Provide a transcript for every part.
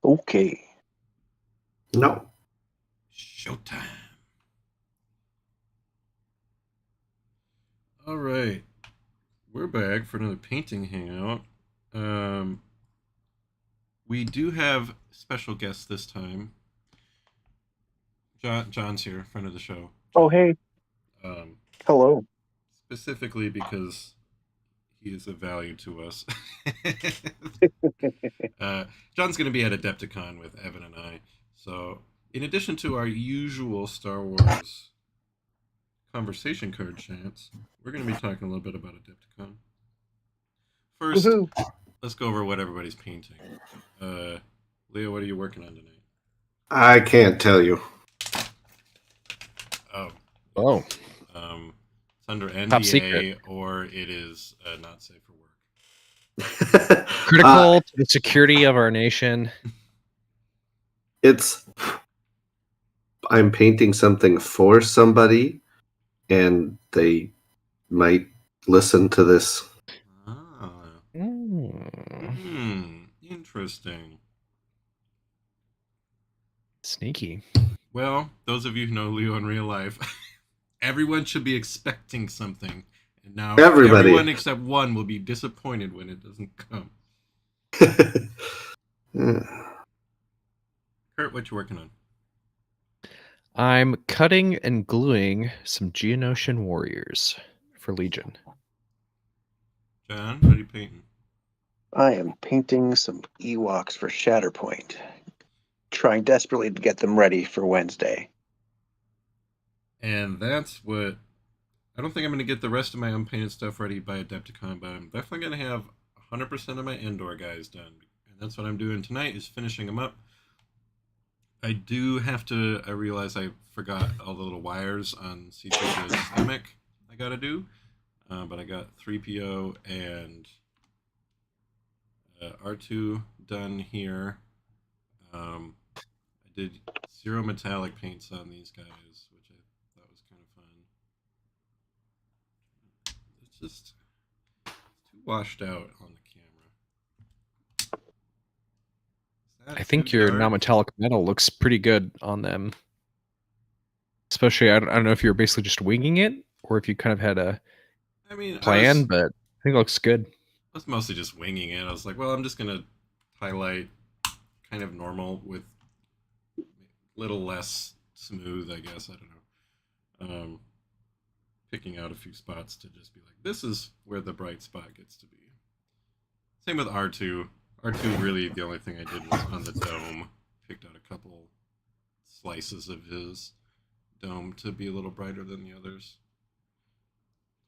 Okay. No. Showtime. All right. We're back for another painting hangout. We do have special guests this time. John's here, friend of the show. Oh, hey. Hello. Specifically because he is of value to us. John's going to be at Adepticon with Evan and I. So, in addition to our usual Star Wars conversation card chants, we're going to be talking a little bit about Adepticon. First, let's go over what everybody's painting. Leo, what are you working on tonight? I can't tell you. Oh. It's under NDA or it is not safe for work. Critical to the security of our nation. I'm painting something for somebody, and they might listen to this. Interesting. Sneaky. Well, those of you who know Leo in real life, everyone should be expecting something. And now everyone except one will be disappointed when it doesn't come. Kurt, what you working on? I'm cutting and gluing some Geonosian warriors for Legion. John, what are you painting? I am painting some Ewoks for Shatterpoint. Trying desperately to get them ready for Wednesday. And that's what... I don't think I'm going to get the rest of my unpainted stuff ready by Adepticon, but I'm definitely going to have 100% of my indoor guys done. And that's what I'm doing tonight, is finishing them up. I do have to... I realize I forgot all the little wires on C3's stomach I got to do. But I got 3PO and R2 done here. I did 0 metallic paints on these guys, which I thought was kind of fun. It's just too washed out on the camera. I think your non-metallic metal looks pretty good on them. Especially, I don't know if you're basically just winging it or if you kind of had a plan, but I think it looks good. I was mostly just winging it. I was like, well, I'm just going to highlight kind of normal with a little less smooth, I guess. I don't know. Picking out a few spots to just be like, this is where the bright spot gets to be. Same with R2. R2, really, the only thing I did was on the dome. Picked out a couple slices of his dome to be a little brighter than the others.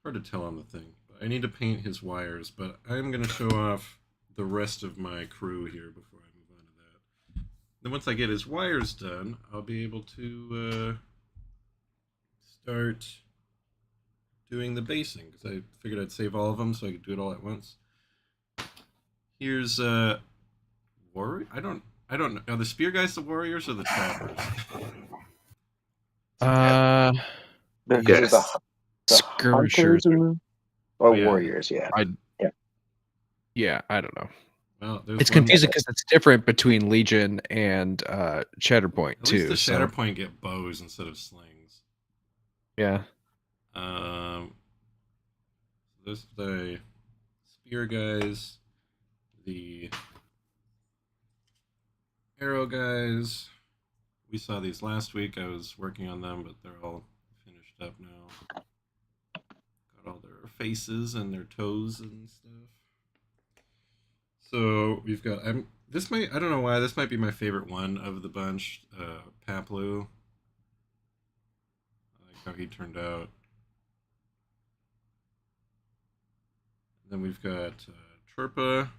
Hard to tell on the thing. But I need to paint his wires, but I'm going to show off the rest of my crew here before I move on to that. Then once I get his wires done, I'll be able to start doing the basing, because I figured I'd save all of them so I could do it all at once. Here's warrior. I don't know. Are the spear guys the warriors or the choppers? Yes. The skirmishers or warriors, yeah. I don't know. Well, it's confusing because it's different between Legion and Shatterpoint At least the Shatterpoint get bows instead of slings. Yeah. This the spear guys, the arrow guys. We saw these last week. I was working on them, but they're all finished up now. Got all their faces and their toes and stuff. So we've got. I don't know why this might be my favorite one of the bunch. Paplu. I like how he turned out. Then we've got Chirpa.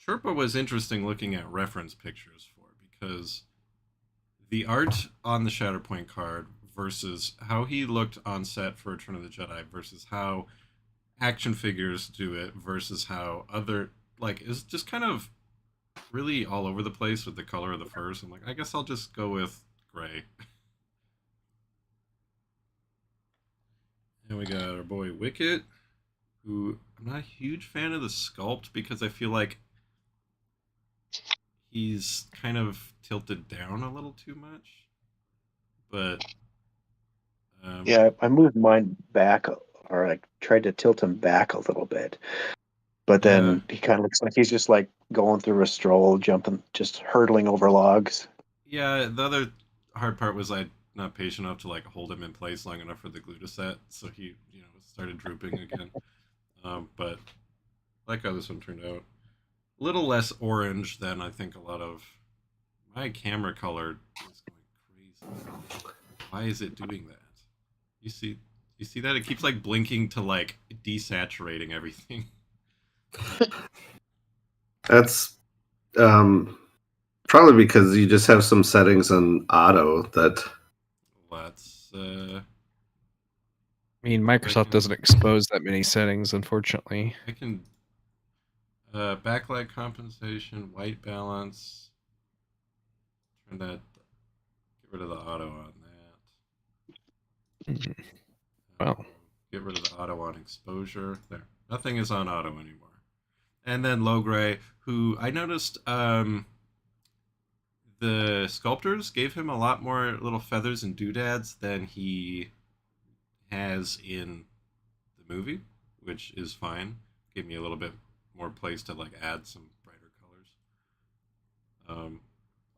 Chirpa was interesting looking at reference pictures for, because the art on the Shatterpoint card versus how he looked on set for Return of the Jedi versus how action figures do it versus how other, like, it's just kind of really all over the place with the color of the furs. I'm like, I guess I'll just go with gray. And we got our boy Wicket, who I'm not a huge fan of the sculpt because I feel like he's kind of tilted down a little too much. But yeah, I moved mine back, or I tried to tilt him back a little bit, but then he kind of looks like he's just like going through a stroll, jumping, just hurdling over logs. yeah, the other hard part was I'm not patient enough to like hold him in place long enough for the glue to set, so he started drooping again. But I like how this one turned out. A little less orange than I think a lot of my camera color is going crazy. Why is it doing that? You see that? It keeps like blinking to like desaturating everything. That's probably because you just have some settings on auto that. Let's I mean, Microsoft doesn't expose that many settings, unfortunately. I can backlight compensation, white balance. Turn that. Get rid of the auto on that. Wow. Get rid of the auto on exposure. There. Nothing is on auto anymore. And then low gray, who I noticed the sculptors gave him a lot more little feathers and doodads than he has in the movie, which is fine. Gave me a little bit more place to like add some brighter colors.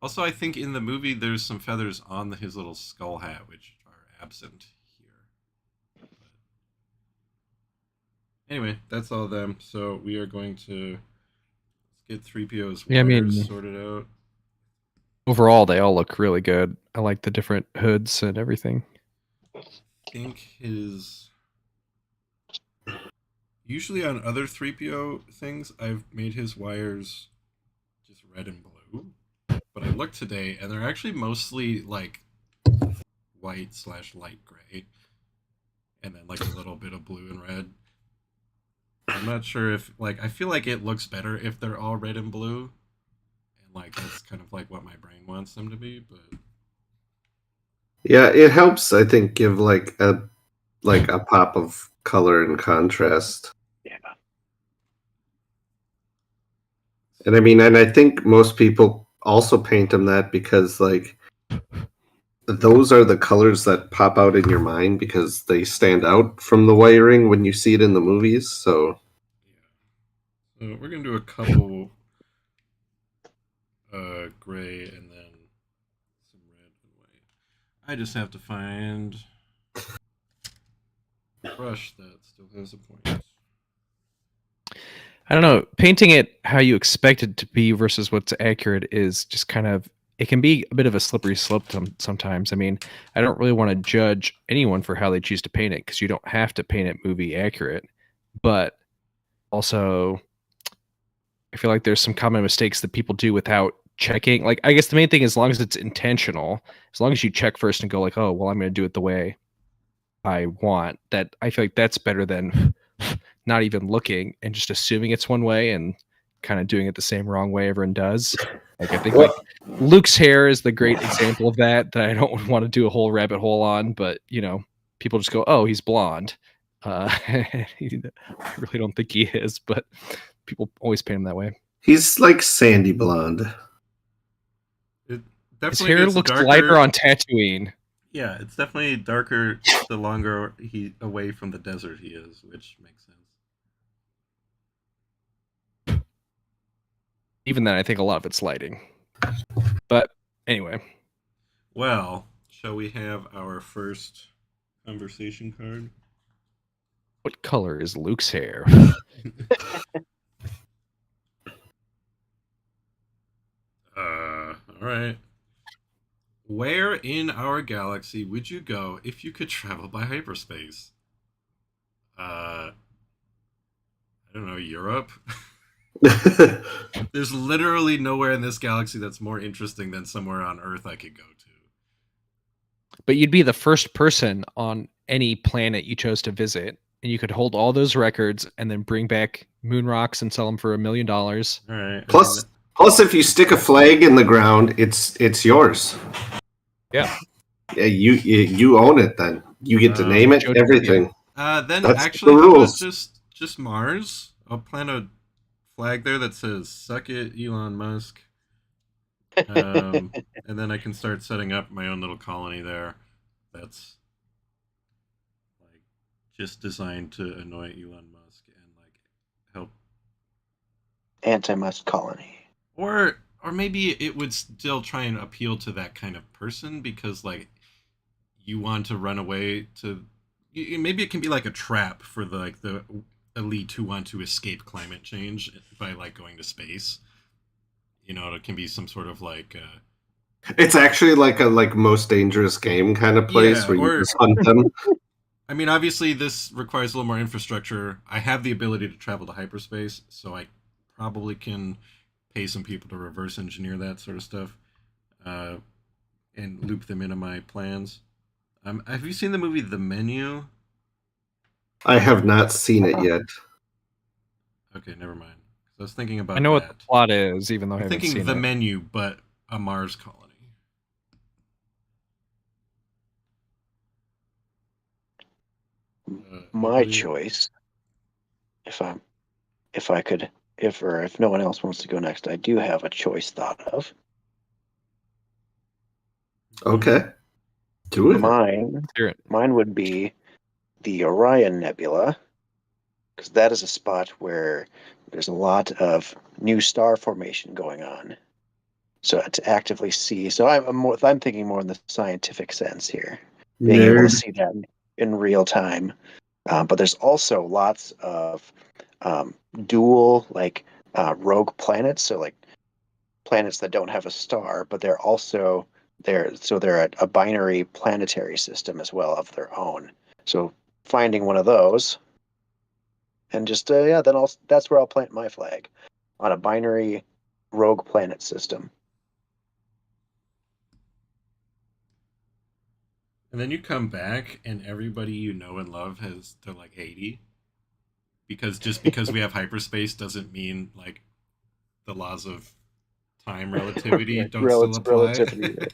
Also, I think in the movie there's some feathers on his little skull hat, which are absent here. But anyway, that's all of them. So we are going to get 3PO's wires sorted out. Overall, they all look really good. I like the different hoods and everything. I think usually on other 3PO things, I've made his wires just red and blue. But I looked today, and they're actually mostly like white/light gray, and then like a little bit of blue and red. I'm not sure if I feel like it looks better if they're all red and blue, and like that's kind of like what my brain wants them to be. But yeah, it helps. I think give like a pop of color and contrast. Yeah. And I mean, and I think most people also paint them that because like those are the colors that pop out in your mind because they stand out from the wiring when you see it in the movies. So yeah, so we're gonna do a couple gray and then some red and white. I just have to find a brush that still has a point. I don't know. Painting it how you expect it to be versus what's accurate is just kind of, it can be a bit of a slippery slope sometimes. I mean, I don't really want to judge anyone for how they choose to paint it because you don't have to paint it movie accurate. But also, I feel like there's some common mistakes that people do without checking. Like, I guess the main thing is, as long as it's intentional, as long as you check first and go like, oh, well, I'm going to do it the way I want, that I feel like that's better than not even looking and just assuming it's one way and kind of doing it the same wrong way everyone does. Like, I think like Luke's hair is the great example of that I don't want to do a whole rabbit hole on, but people just go, oh, he's blonde. I really don't think he is, but people always paint him that way. he's like sandy blonde. His hair looks lighter on Tatooine. Yeah, it's definitely darker the longer he away from the desert he is, which makes sense. Even then, I think a lot of it's lighting. But anyway. Well, shall we have our first conversation card? What color is Luke's hair? All right. Where in our galaxy would you go if you could travel by hyperspace? I don't know, Europe? There's literally nowhere in this galaxy that's more interesting than somewhere on Earth I could go to. But you'd be the first person on any planet you chose to visit, and you could hold all those records and then bring back moon rocks and sell them for $1 million. All right. Plus, if you stick a flag in the ground, it's yours. Yeah. Yeah, you own it. Then you get to name it, Jodo, everything. Then That's actually, the how about rules. just Mars? I'll plant a flag there that says "Suck it, Elon Musk." And then I can start setting up my own little colony there. That's like just designed to annoy Elon Musk and like help. Anti-Musk colony. Or maybe it would still try and appeal to that kind of person because like you want to run away to. Maybe it can be like a trap for the elite who want to escape climate change by like going to space. It can be some sort of like. It's actually like a most dangerous game kind of place where you just hunt them. I mean, obviously, this requires a little more infrastructure. I have the ability to travel to hyperspace, so I probably can pay some people to reverse engineer that sort of stuff and loop them into my plans. Have you seen the movie The Menu? I have not seen it yet. Okay, never mind. I was thinking about I know that. what the plot is, even though I I'm haven't thinking seen The it. Menu, but a Mars colony. My choice, if no one else wants to go next, I do have a choice thought of. Okay. Do it. Mine would be the Orion Nebula, because that is a spot where there's a lot of new star formation going on. So to actively see, so I'm thinking more in the scientific sense here, being able to see that in real time. But there's also lots of dual rogue planets, so like planets that don't have a star, but they're also they're a binary planetary system as well of their own. So finding one of those, and just that's where I'll plant my flag, on a binary rogue planet system. And then you come back, and everybody you know and love they're like 80. Because we have hyperspace doesn't mean like the laws of time relativity don't still apply. Relativity.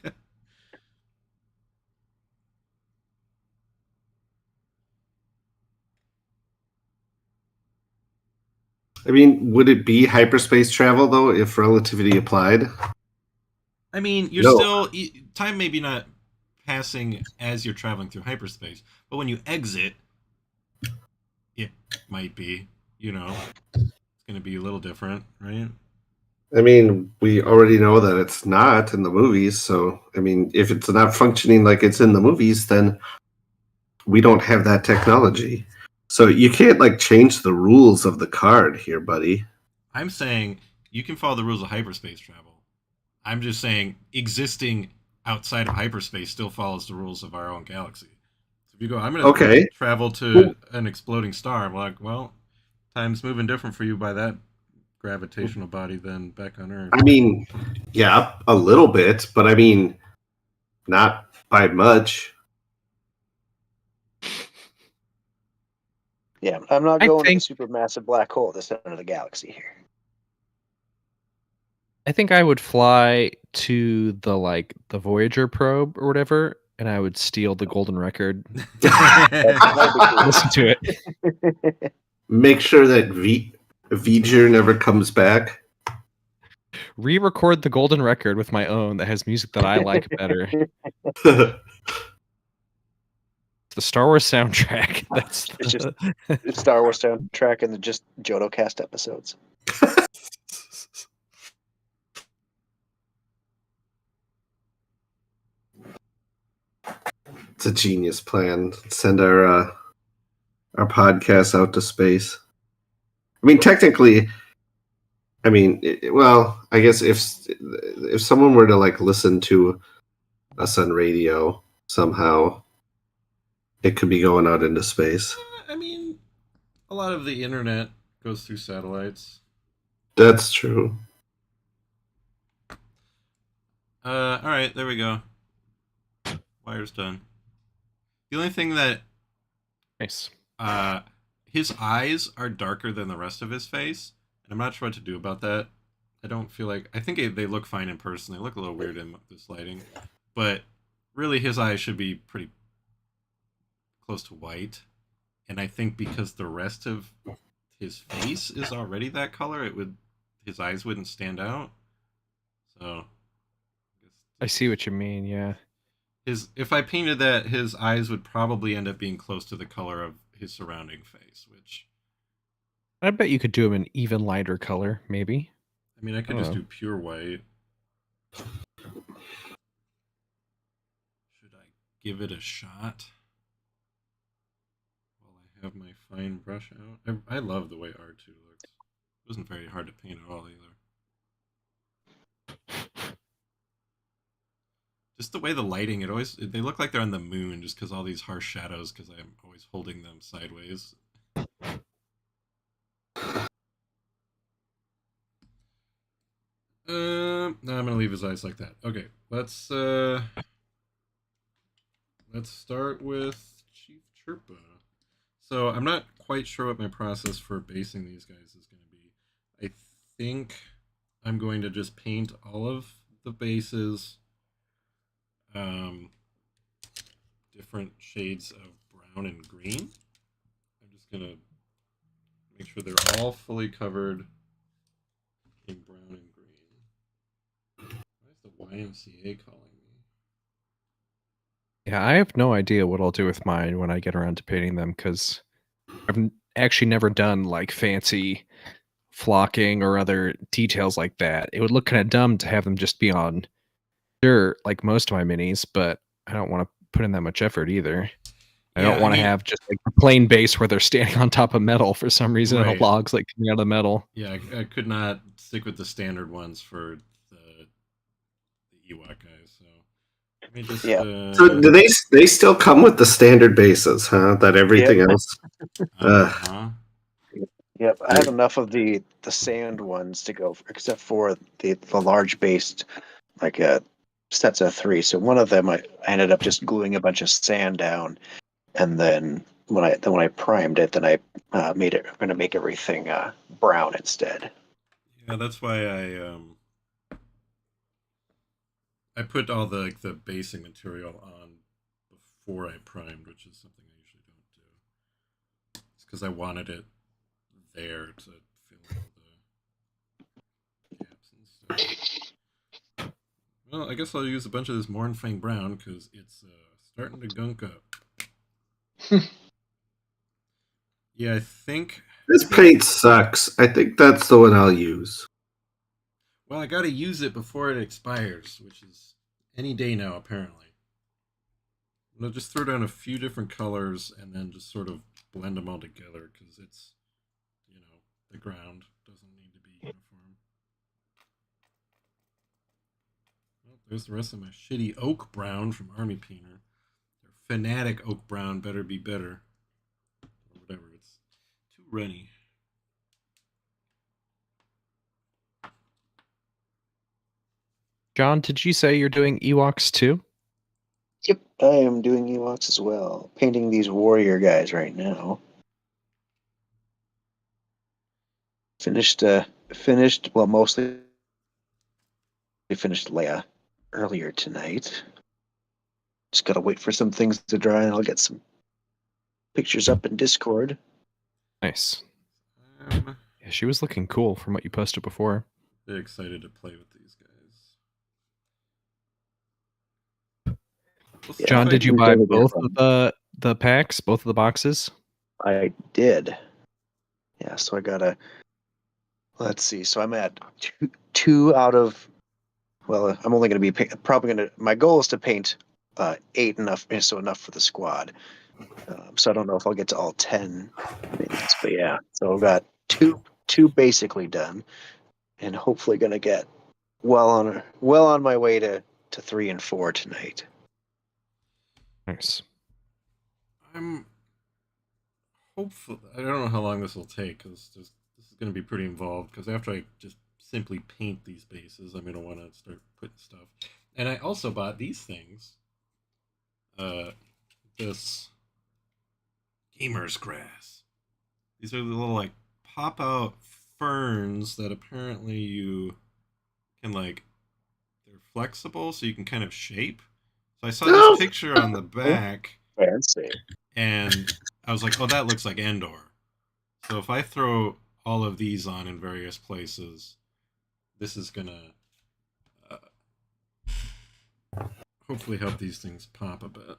I mean, would it be hyperspace travel though if relativity applied? I mean, still time maybe not passing as you're traveling through hyperspace, but when you exit, it might be. It's going to be a little different, right? I mean, we already know that it's not in the movies, so I mean, if it's not functioning like it's in the movies, then we don't have that technology. So you can't like change the rules of the card here, buddy. I'm saying you can follow the rules of hyperspace travel. I'm just saying existing outside of hyperspace still follows the rules of our own galaxy. So if you go, I'm going to travel to an exploding star, I'm like, well, time's moving different for you by that gravitational body than back on Earth. I mean, yeah, a little bit, but I mean, not by much. Yeah, I'm not going to the supermassive black hole at the center of the galaxy here. I think I would fly to the Voyager probe or whatever, and I would steal the golden record. Listen to it. Make sure that Voyager never comes back. Re-record the golden record with my own that has music that I like better. The Star Wars soundtrack. That's it's just the Star Wars soundtrack and just Jodo cast episodes. It's a genius plan. Send our podcast out to space. I mean, technically, I guess if someone were to like listen to us on radio somehow, it could be going out into space. I mean, a lot of the internet goes through satellites. That's true. All right, there we go. Wire's done. The only thing that nice. His eyes are darker than the rest of his face, and I'm not sure what to do about that. I think they look fine in person. They look a little weird in this lighting, but really his eyes should be pretty close to white. And I think because the rest of his face is already that color, his eyes wouldn't stand out. So I see what you mean. Yeah. If I painted that, his eyes would probably end up being close to the color of his surrounding face, which I bet you could do him an even lighter color, maybe. I mean, I could I just don't do pure white. Should I give it a shot while I have my fine brush out? I love the way R2 looks. It wasn't very hard to paint at all either. Just the way the lighting, they look like they're on the moon just because all these harsh shadows because I'm always holding them sideways. No, I'm gonna leave his eyes like that. Okay, let's start with Chief Chirpa. So I'm not quite sure what my process for basing these guys is going to be. I think I'm going to just paint all of the bases different shades of brown and green. I'm just going to make sure they're all fully covered in brown and green. Why is the YMCA calling me? Yeah, I have no idea what I'll do with mine when I get around to painting them because I've actually never done like fancy flocking or other details like that. It would look kind of dumb to have them just be on dirt like most of my minis, but I don't want to put in that much effort either. I don't want to have just like a plain base where they're standing on top of metal for some reason and logs like coming out of the metal. Yeah, I could not stick with the standard ones for the Ewok guys. So let me just. So do they still come with the standard bases, huh? That everything else. Yep, I have enough of the sand ones to go, except for the large based, like sets of 3. So one of them I ended up just gluing a bunch of sand down, and then when I primed it, then I made it. I'm going to make everything brown instead. Yeah, that's why I put all the basing material on before I primed, which is something I usually don't do. It's because I wanted it there to fill in all the gaps and stuff. Well, I guess I'll use a bunch of this Mornfang Brown because it's starting to gunk up. Yeah, I think this paint sucks. I think that's the one I'll use. Well, I got to use it before it expires, which is any day now, apparently. I'll just throw down a few different colors and then just sort of blend them all together because it's, the ground doesn't need to be uniform. Well, there's the rest of my shitty oak brown from Army Painter. Their fanatic oak brown better be better. Or whatever, it's too runny. John, did you say you're doing Ewoks too? Yep, I am doing Ewoks as well. Painting these warrior guys right now. Finished, well, mostly finished Leia earlier tonight. Just gotta wait for some things to dry, and I'll get some pictures up in Discord. Nice. Yeah, she was looking cool from what you posted before. Very excited to play with these guys. Yeah, John, did you buy both of the packs, both of the boxes? I did. Yeah, so I gotta. Let's see. So I'm at two out of. Well, I'm only going to be probably going to. My goal is to paint 8 enough, so enough for the squad. So I don't know if I'll get to all 10 minutes, but yeah. So I've got two basically done, and hopefully going to get well on my way to 3 and 4 tonight. Nice. I'm hopeful. I don't know how long this will take because this is going to be pretty involved. Because after I just simply paint these bases, I'm going to want to start putting stuff. And I also bought these things. This gamer's grass. These are the little pop out ferns that apparently you can they're flexible, so you can kind of shape. So I saw this picture on the back. Fancy. And I was like, oh, that looks like Endor. So if I throw all of these on in various places, this is going to hopefully help these things pop a bit.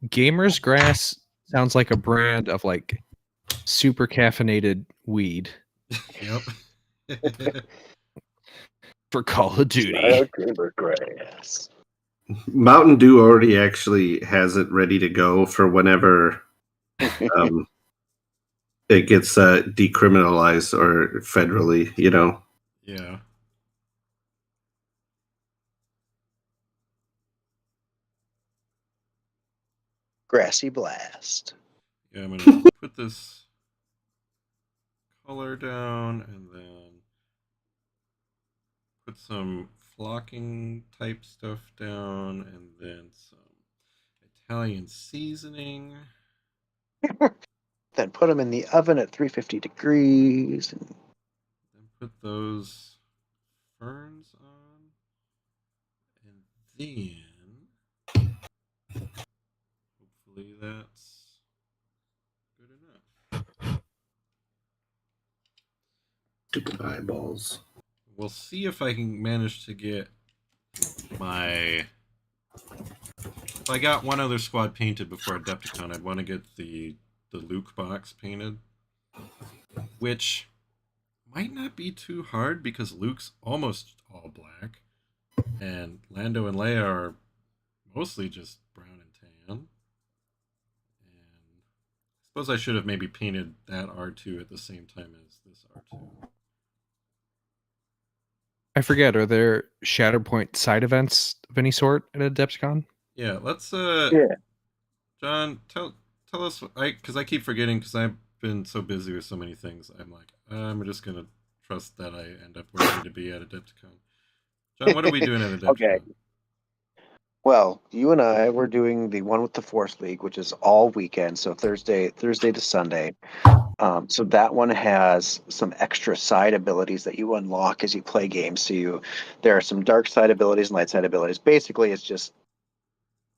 Gamer's Grass sounds like a brand of like super caffeinated weed Yep. for Call of Duty. Gamer grass. Mountain Dew already actually has it ready to go for whenever it gets decriminalized or federally, Yeah. Grassy blast. Yeah, I'm gonna put this color down and then put some flocking type stuff down and then some Italian seasoning. Then put them in the oven at 350 degrees. And Then put those ferns on. And then hopefully that's good enough. stupid eyeballs. We'll see if I can manage to get my... If I got one other squad painted before Adepticon, I'd want to get the Luke box painted. Which might not be too hard because Luke's almost all black. And Lando and Leia are mostly just brown and tan. And I suppose I should have maybe painted that R2 at the same time as this R2. I forget, are there Shatterpoint side events of any sort at Adepticon? Yeah, let's yeah. John, tell us, because I keep forgetting because I've been so busy with so many things. I'm like, I'm just gonna trust that I end up where I need to be at Adepticon. John, what are we doing at Adepticon? Okay. Well, you and I were doing the one with the Force League, which is all weekend, so Thursday to Sunday. So that one has some extra side abilities that you unlock as you play games. So there are some dark side abilities and light side abilities. Basically, it's just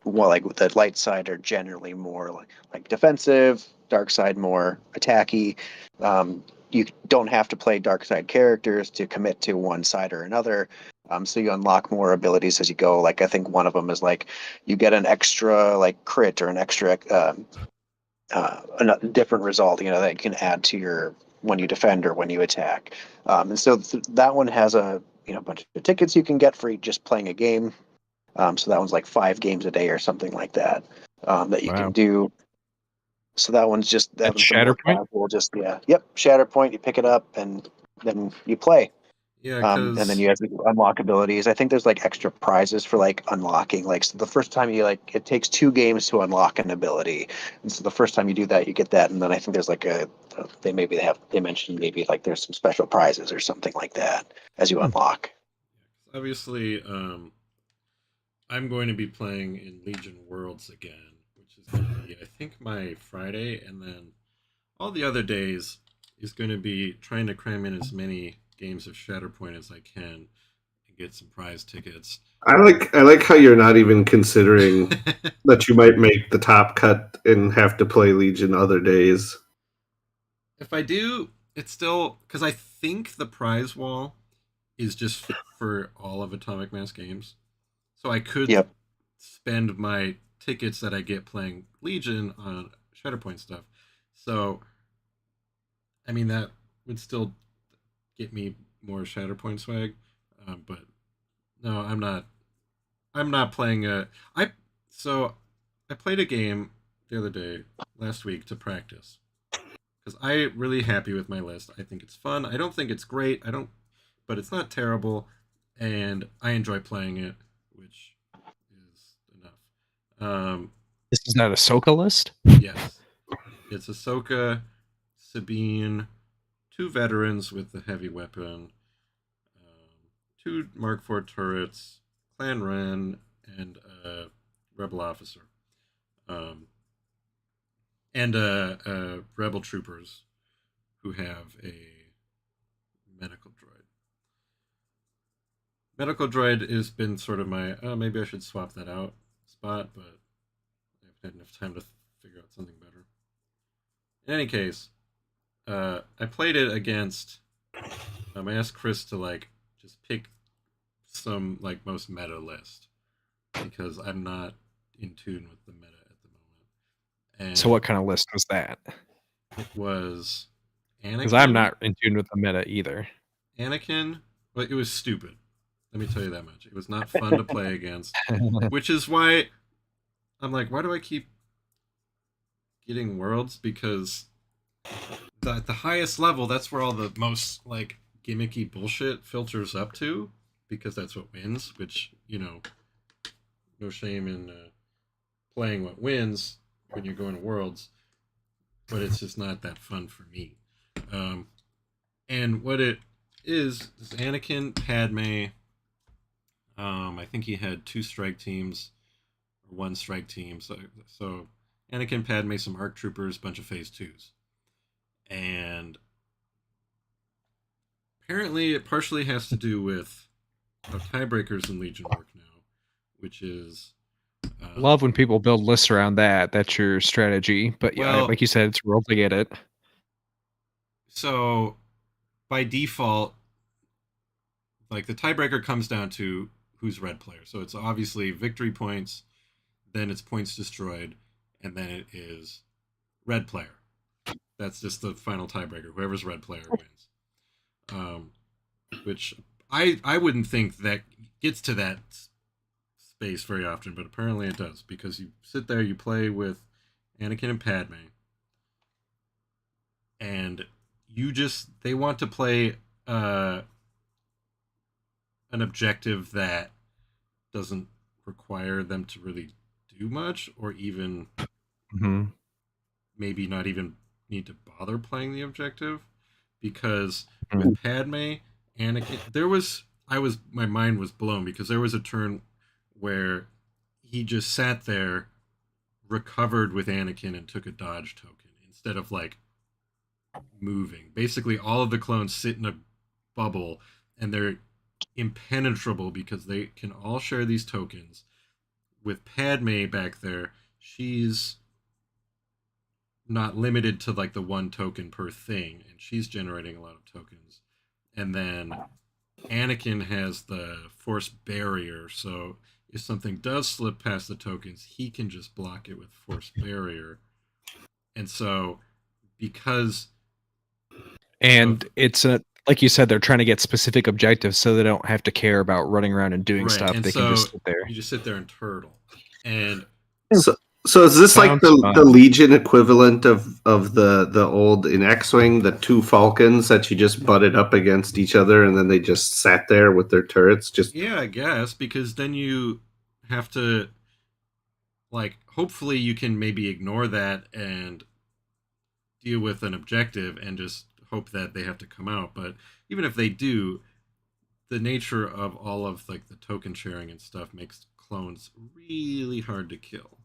like the light side are generally more like defensive, dark side more attacky. You don't have to play dark side characters to commit to one side or another. So you unlock more abilities as you go. Like I think one of them is like you get an extra like crit or an extra a different result, that you can add to your when you defend or when you attack. And so that one has a bunch of tickets you can get for just playing a game. So that one's like 5 games a day or something like that that you can do. So that one's just that was the more casual. Just Shatterpoint. You pick it up and then you play. Yeah, And then you have to unlock abilities. I think there's like extra prizes for like unlocking. Like so the first time you it takes 2 games to unlock an ability, and so the first time you do that, you get that. And then I think there's like they mentioned maybe like there's some special prizes or something like that as you unlock. Obviously, I'm going to be playing in Legion Worlds again, which is going to be I think my Friday, and then all the other days is going to be trying to cram in as many games of Shatterpoint as I can and get some prize tickets. I like how you're not even considering that you might make the top cut and have to play Legion other days. If I do, it's still because I think the prize wall is just for all of Atomic Mass games. So I could spend my tickets that I get playing Legion on Shatterpoint stuff. So I mean that would still get me more Shatterpoint swag, but no, I'm not. I'm not playing I played a game the other day, last week, to practice because I'm really happy with my list. I think it's fun. I don't think it's great. But it's not terrible, and I enjoy playing it, which is enough. This is not a Ahsoka list? Yes, it's Ahsoka, Sabine, 2 veterans with the heavy weapon, 2 Mark IV turrets, Clan Ren, and a rebel officer, and rebel troopers who have a medical droid. Medical droid has been sort of my maybe I should swap that out spot, but I haven't had enough time to figure out something better. In any case, I played it against. I asked Chris to just pick some most meta list, because I'm not in tune with the meta at the moment. And So what kind of list was that? it was Because I'm Anakin. not in tune with the meta either. Anakin, well, it was stupid. Let me tell you that much. It was not fun to play against, which is why I'm like, why do I keep getting worlds? Because at the highest level, that's where all the most like gimmicky bullshit filters up to, because that's what wins. Which, you know, no shame in playing what wins when you're going to worlds, but it's just not that fun for me. And what it is Anakin, Padme. I think he had 2 strike teams or 1 strike team. So Anakin, Padme, some ARC troopers, bunch of phase 2s. And apparently it partially has to do with how tiebreakers in Legion work now, which is love when people build lists around that. That's your strategy. But yeah, like you said, it's world to get it. So by default, like the tiebreaker comes down to who's red player. So it's obviously victory points, then it's points destroyed, and then it is red player. That's just the final tiebreaker. Whoever's red player wins. Which I wouldn't think that gets to that space very often, but apparently it does, because you sit there, you play with Anakin and Padme, and they want to play an objective that doesn't require them to really do much, or even maybe not even need to bother playing the objective, because with Padme, Anakin, my mind was blown, because there was a turn where he just sat there, recovered with Anakin, and took a dodge token instead of like moving. Basically, all of the clones sit in a bubble, and they're impenetrable because they can all share these tokens. With Padme back there, she's not limited to like the 1 token per thing, and she's generating a lot of tokens. And then Anakin has the force barrier, so if something does slip past the tokens, he can just block it with force barrier. And so because it's like you said, they're trying to get specific objectives, so they don't have to care about running around and doing stuff. And they can just sit there. You just sit there and turtle. And so is this like the Legion equivalent of the old in X-Wing, the 2 Falcons that you just butted up against each other, and then they just sat there with their turrets? Yeah, I guess, because then you have to, like, hopefully you can maybe ignore that and deal with an objective and just hope that they have to come out. But even if they do, the nature of all of like the token sharing and stuff makes clones really hard to kill.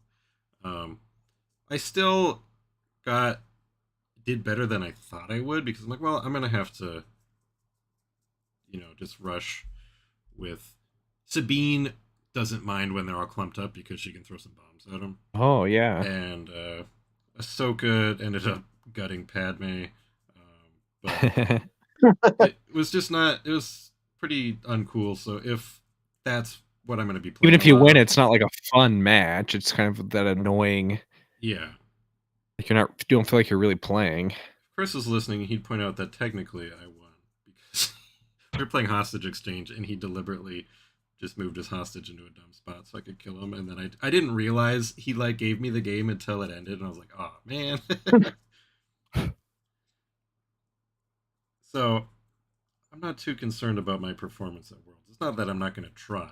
I still did better than I thought I would, because I'm like, well, I'm gonna have to, just rush with Sabine. Doesn't mind when they're all clumped up because she can throw some bombs at them. Oh yeah. And Ahsoka ended up gutting Padme, but it was just not. It was pretty uncool. So if that's what I'm going to be playing, even if you win, it's not like a fun match. It's kind of that annoying. Yeah. Like you don't feel like you're really playing. If Chris is listening, he'd point out that technically I won, because we were playing hostage exchange, and he deliberately just moved his hostage into a dumb spot so I could kill him, and then I didn't realize he like gave me the game until it ended, and I was like, oh man. So I'm not too concerned about my performance at Worlds. It's not that I'm not going to try,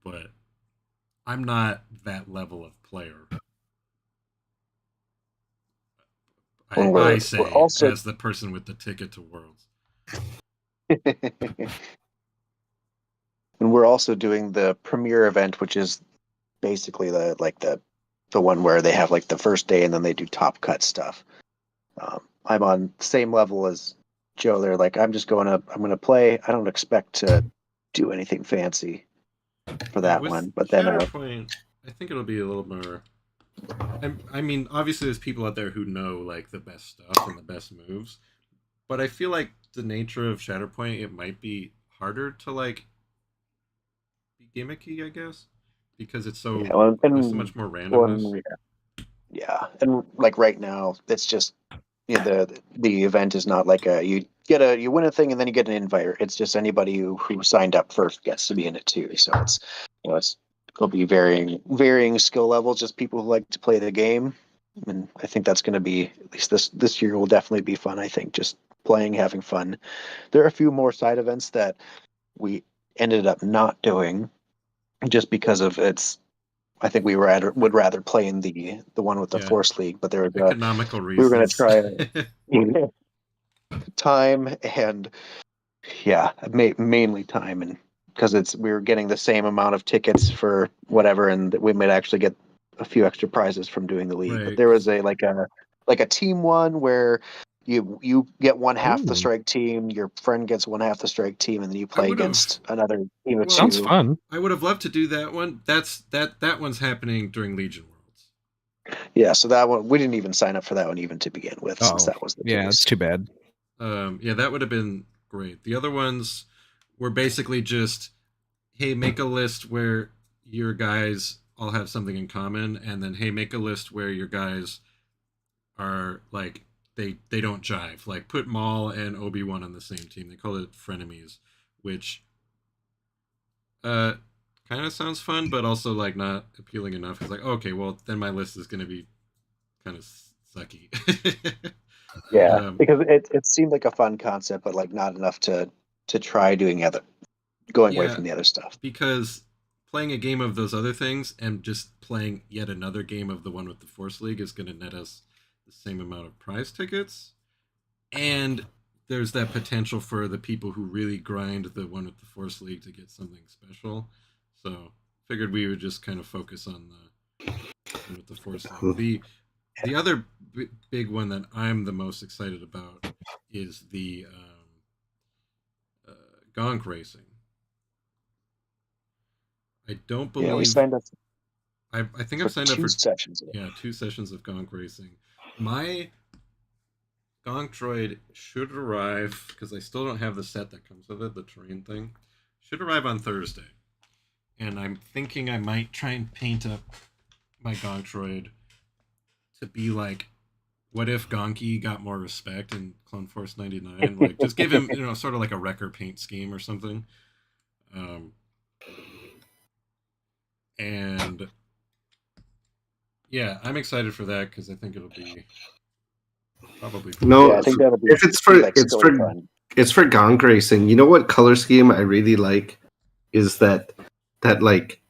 but I'm not that level of player. I say, also, as the person with the ticket to Worlds. And we're also doing the premiere event, which is basically the one where they have like the first day and then they do top cut stuff. I'm on the same level as Joe. They're like, I'm going to play. I don't expect to do anything fancy for that one. But then Shatterpoint, I think it'll be a little more. I mean, obviously there's people out there who know like the best stuff and the best moves, but I feel like the nature of Shatterpoint, it might be harder to like be gimmicky, I guess. because it's so there's so much more randomness. And like right now, it's just the event is not like you win a thing and then you get an invite. It's just anybody who signed up first gets to be in it too. So it'll be varying skill levels, just people who like to play the game. And I think that's going to be, at least this year will definitely be fun. I think just playing, having fun. There are a few more side events that we ended up not doing just because of its. I think would rather play in the one with the Force League, but there was economical we were going to reasons. try time and mainly time, and because we were getting the same amount of tickets for whatever, and we might actually get a few extra prizes from doing the league. Right. But there was a team one where you get one half the strike team, your friend gets one half the strike team, and then you play against another team of two. Sounds fun. I would have loved to do that one. That one's happening during Legion Worlds. Yeah, so that one we didn't even sign up for that one even to begin with, since that was the case. It's too bad. That would have been great. The other ones were basically just, hey, make a list where your guys all have something in common, and then hey, make a list where your guys are like they don't jive. Like put Maul and Obi-Wan on the same team. They call it frenemies, which kind of sounds fun, but also like not appealing enough. It's like, okay, well then my list is going to be kind of sucky. Yeah, because it seemed like a fun concept, but like not enough to try going away from the other stuff. Because playing a game of those other things and just playing yet another game of the one with the Force League is going to net us the same amount of prize tickets, and there's that potential for the people who really grind the one with the Force League to get something special. So figured we would just kind of focus on the one with the Force League. The other big one that I'm the most excited about is the Gonk racing. I don't believe. Yeah, we signed up. I think I've signed up for 2 sessions. Yeah, 2 sessions of Gonk racing. My Gonk droid should arrive, because I still don't have the set that comes with it, the terrain thing. Should arrive on Thursday, and I'm thinking I might try and paint up my Gonk droid to be like, what if Gonky got more respect in Clone Force 99? Like, just give him, sort of like a wrecker paint scheme or something. And yeah, I'm excited for that because I think it'll be probably fun. No, I think that'll be if it's for Gonk racing. You know what color scheme I really like is that like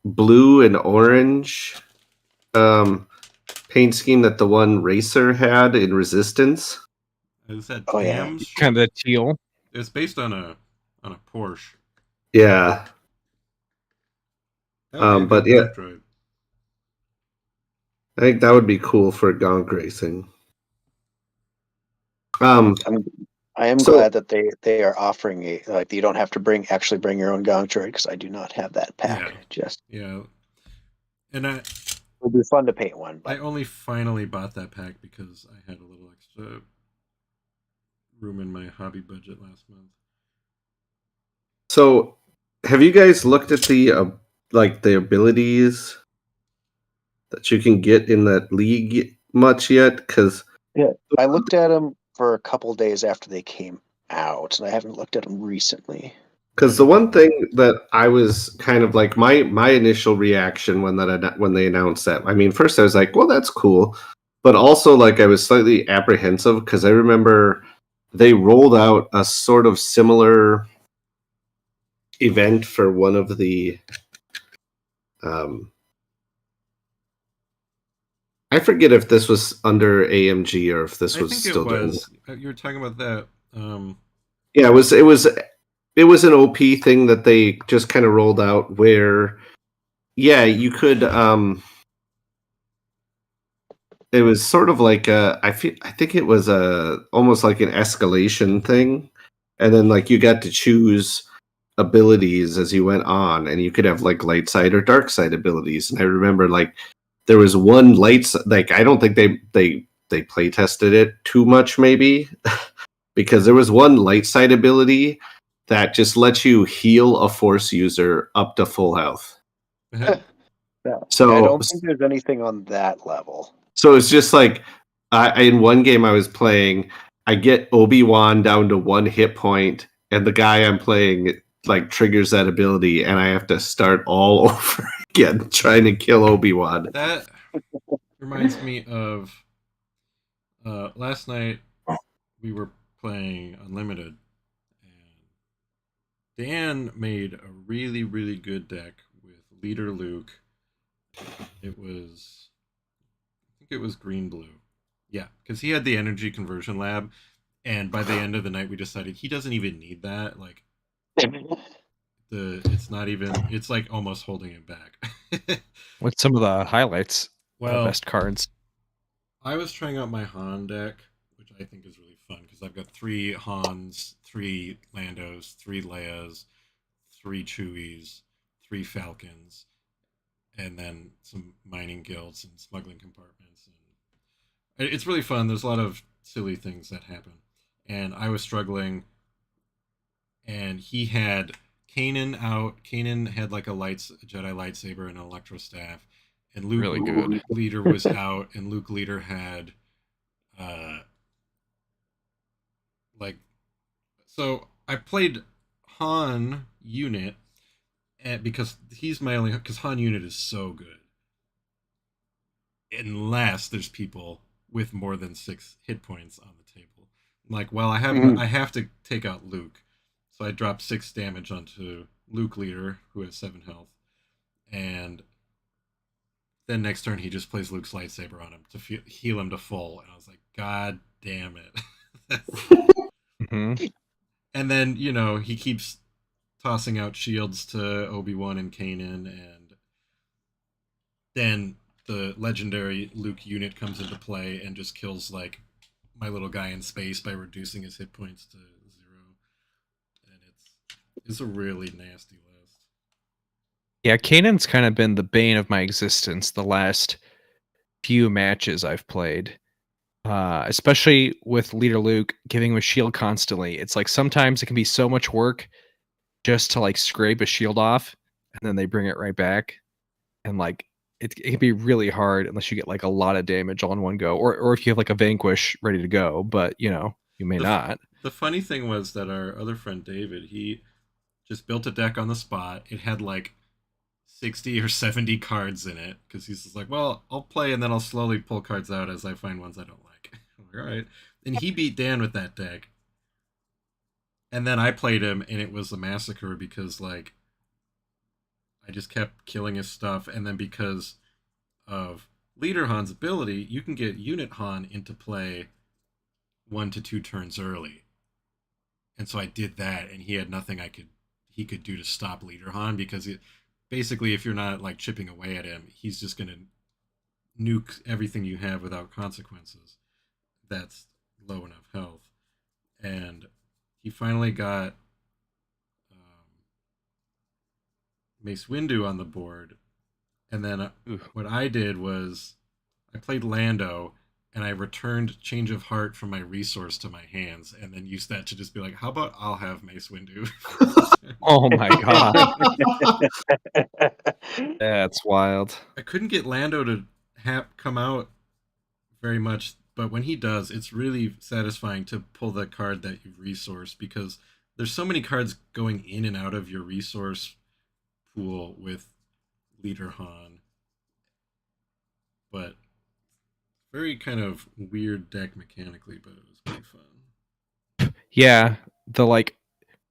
blue and orange paint scheme that the one racer had in Resistance. Is that kind of teal? It's based on a Porsche. Yeah. But yeah, droid. I think that would be cool for Gonk racing. I am glad that they are offering you don't have to actually bring your own Gonk droid, because I do not have that pack. And it'll be fun to paint one. But I only finally bought that pack because I had a little extra room in my hobby budget last month. So, have you guys looked at the abilities that you can get in that league much yet? Because I looked at them for a couple days after they came out, and I haven't looked at them recently. Because the one thing that I was kind of like my initial reaction when they announced that, I mean, first I was like, well, that's cool, but also like I was slightly apprehensive because I remember they rolled out a sort of similar event for one of the I forget if this was under AMG or if this was still doing. You were talking about that. Yeah, it was an OP thing that they just kind of rolled out where, you could. It was sort of like I think it was almost like an escalation thing, and then like you got to choose abilities as you went on, and you could have like light side or dark side abilities. And I remember like there was one like I don't think they play tested it too much maybe because there was one light side ability that just lets you heal a Force user up to full health. Yeah. So I don't think there's anything on that level. So it's just like in one game I was playing, I get Obi-Wan down to 1 hit point, and the guy I'm playing like triggers that ability, and I have to start all over again trying to kill Obi-Wan. That reminds me of last night we were playing Unlimited, and Dan made a really, really good deck with Leader Luke. It was, I think it was green blue. Yeah, because he had the energy conversion lab, and by the end of the night we decided he doesn't even need that. Like it's not even, it's like almost holding him back. What's some of the highlights? Well, Best cards. I was trying out my Han deck, which I think is really fun because I've got 3 Hans, 3 Landos, 3 Leias, 3 Chewies, 3 Falcons, and then some mining guilds and smuggling compartments. And it's really fun. There's a lot of silly things that happen. And I was struggling, and he had Kanan out. Kanan had like a Jedi lightsaber and an electro staff, and Luke Really good. Leader was out, and Luke Leader had like, so I played Han unit, and because he's my only, because Han unit is so good, unless there's people with more than 6 hit points on the table. Like, well, I have to take out Luke, so I dropped 6 damage onto Luke Leader, who has 7 health, and then next turn he just plays Luke's lightsaber on him to heal him to full, and I was like, God damn it. Mm-hmm. And then, he keeps tossing out shields to Obi-Wan and Kanan, and then the legendary Luke unit comes into play and just kills like my little guy in space by reducing his hit points to 0. And it's a really nasty list. Yeah, Kanan's kind of been the bane of my existence the last few matches I've played. Especially with Leader Luke giving him a shield constantly. It's like sometimes it can be so much work just to like scrape a shield off, and then they bring it right back. And like it can be really hard unless you get like a lot of damage all in one go, or if you have like a vanquish ready to go, but you may not. The funny thing was that our other friend David, he just built a deck on the spot. It had like 60 or 70 cards in it because he's just like, well, I'll play and then I'll slowly pull cards out as I find ones I don't like. All right. And he beat Dan with that deck. And then I played him and it was a massacre because like I just kept killing his stuff, and then because of Leader Han's ability, you can get Unit Han into play 1 to 2 turns early. And so I did that, and he had nothing he could do to stop Leader Han, because basically if you're not like chipping away at him, he's just going to nuke everything you have without consequences. That's low enough health. And he finally got Mace Windu on the board, and then what I did was I played Lando, and I returned Change of Heart from my resource to my hands, and then used that to just be like, how about I'll have Mace Windu? Oh my god. That's wild. I couldn't get Lando to come out very much, but when he does, it's really satisfying to pull the card that you've resourced, because there's so many cards going in and out of your resource pool with Leader Han, but very kind of weird deck mechanically, but it was pretty fun. Yeah, the like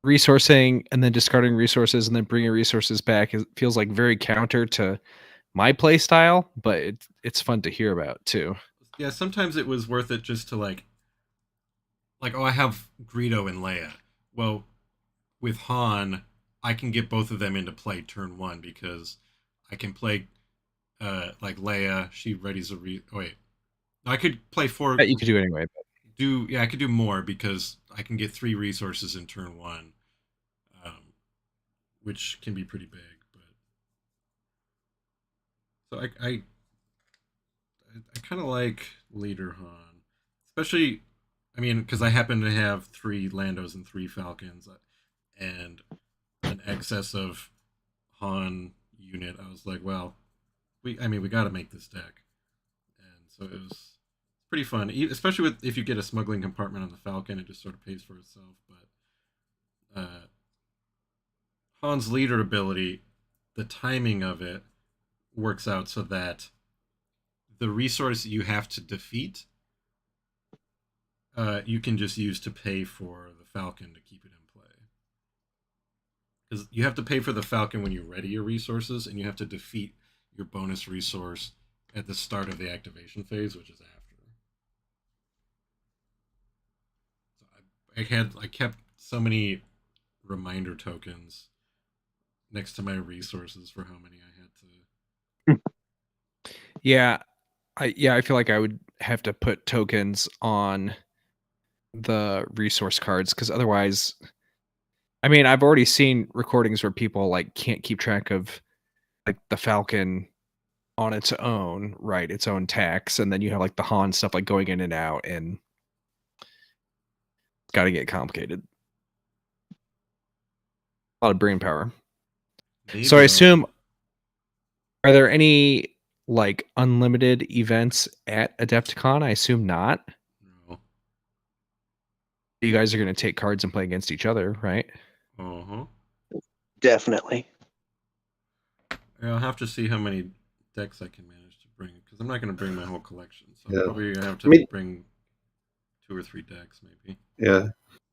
resourcing and then discarding resources and then bringing resources back feels like very counter to my play style, but it's fun to hear about too. Yeah, sometimes it was worth it just to like, oh, I have Greedo and Leia. Well, with Han, I can get both of them into play turn 1 because I can play like Leia. She readies a oh wait, I could play 4. You could do it anyway. But... I could do more because I can get 3 resources in turn 1, which can be pretty big. But so I kind of like Leader Han, especially. I mean, because I happen to have 3 Landos and 3 Falcons, and an excess of Han unit, I was like, well, we got to make this deck, and so it was pretty fun, especially if you get a smuggling compartment on the Falcon. It just sort of pays for itself. But Han's leader ability, the timing of it works out so that the resource you have to defeat, you can just use to pay for the Falcon to keep it in play. Because you have to pay for the Falcon when you ready your resources, and you have to defeat your bonus resource at the start of the activation phase, which is after. So I kept so many reminder tokens next to my resources for how many I had to. Yeah, I feel like I would have to put tokens on the resource cards, because otherwise, I mean, I've already seen recordings where people like can't keep track of like the Falcon on its own, right? Its own tax, and then you have like the Han stuff like going in and out, and it's got to get complicated. A lot of brain power. Maybe so I assume, are there any like unlimited events at Adepticon? I assume not. No. You guys are going to take cards and play against each other, right? Uh-huh. Definitely. I'll have to see how many decks I can manage to bring, because I'm not going to bring my whole collection. So Yeah. I'm probably going to have to bring 2 or 3 decks, maybe. Yeah.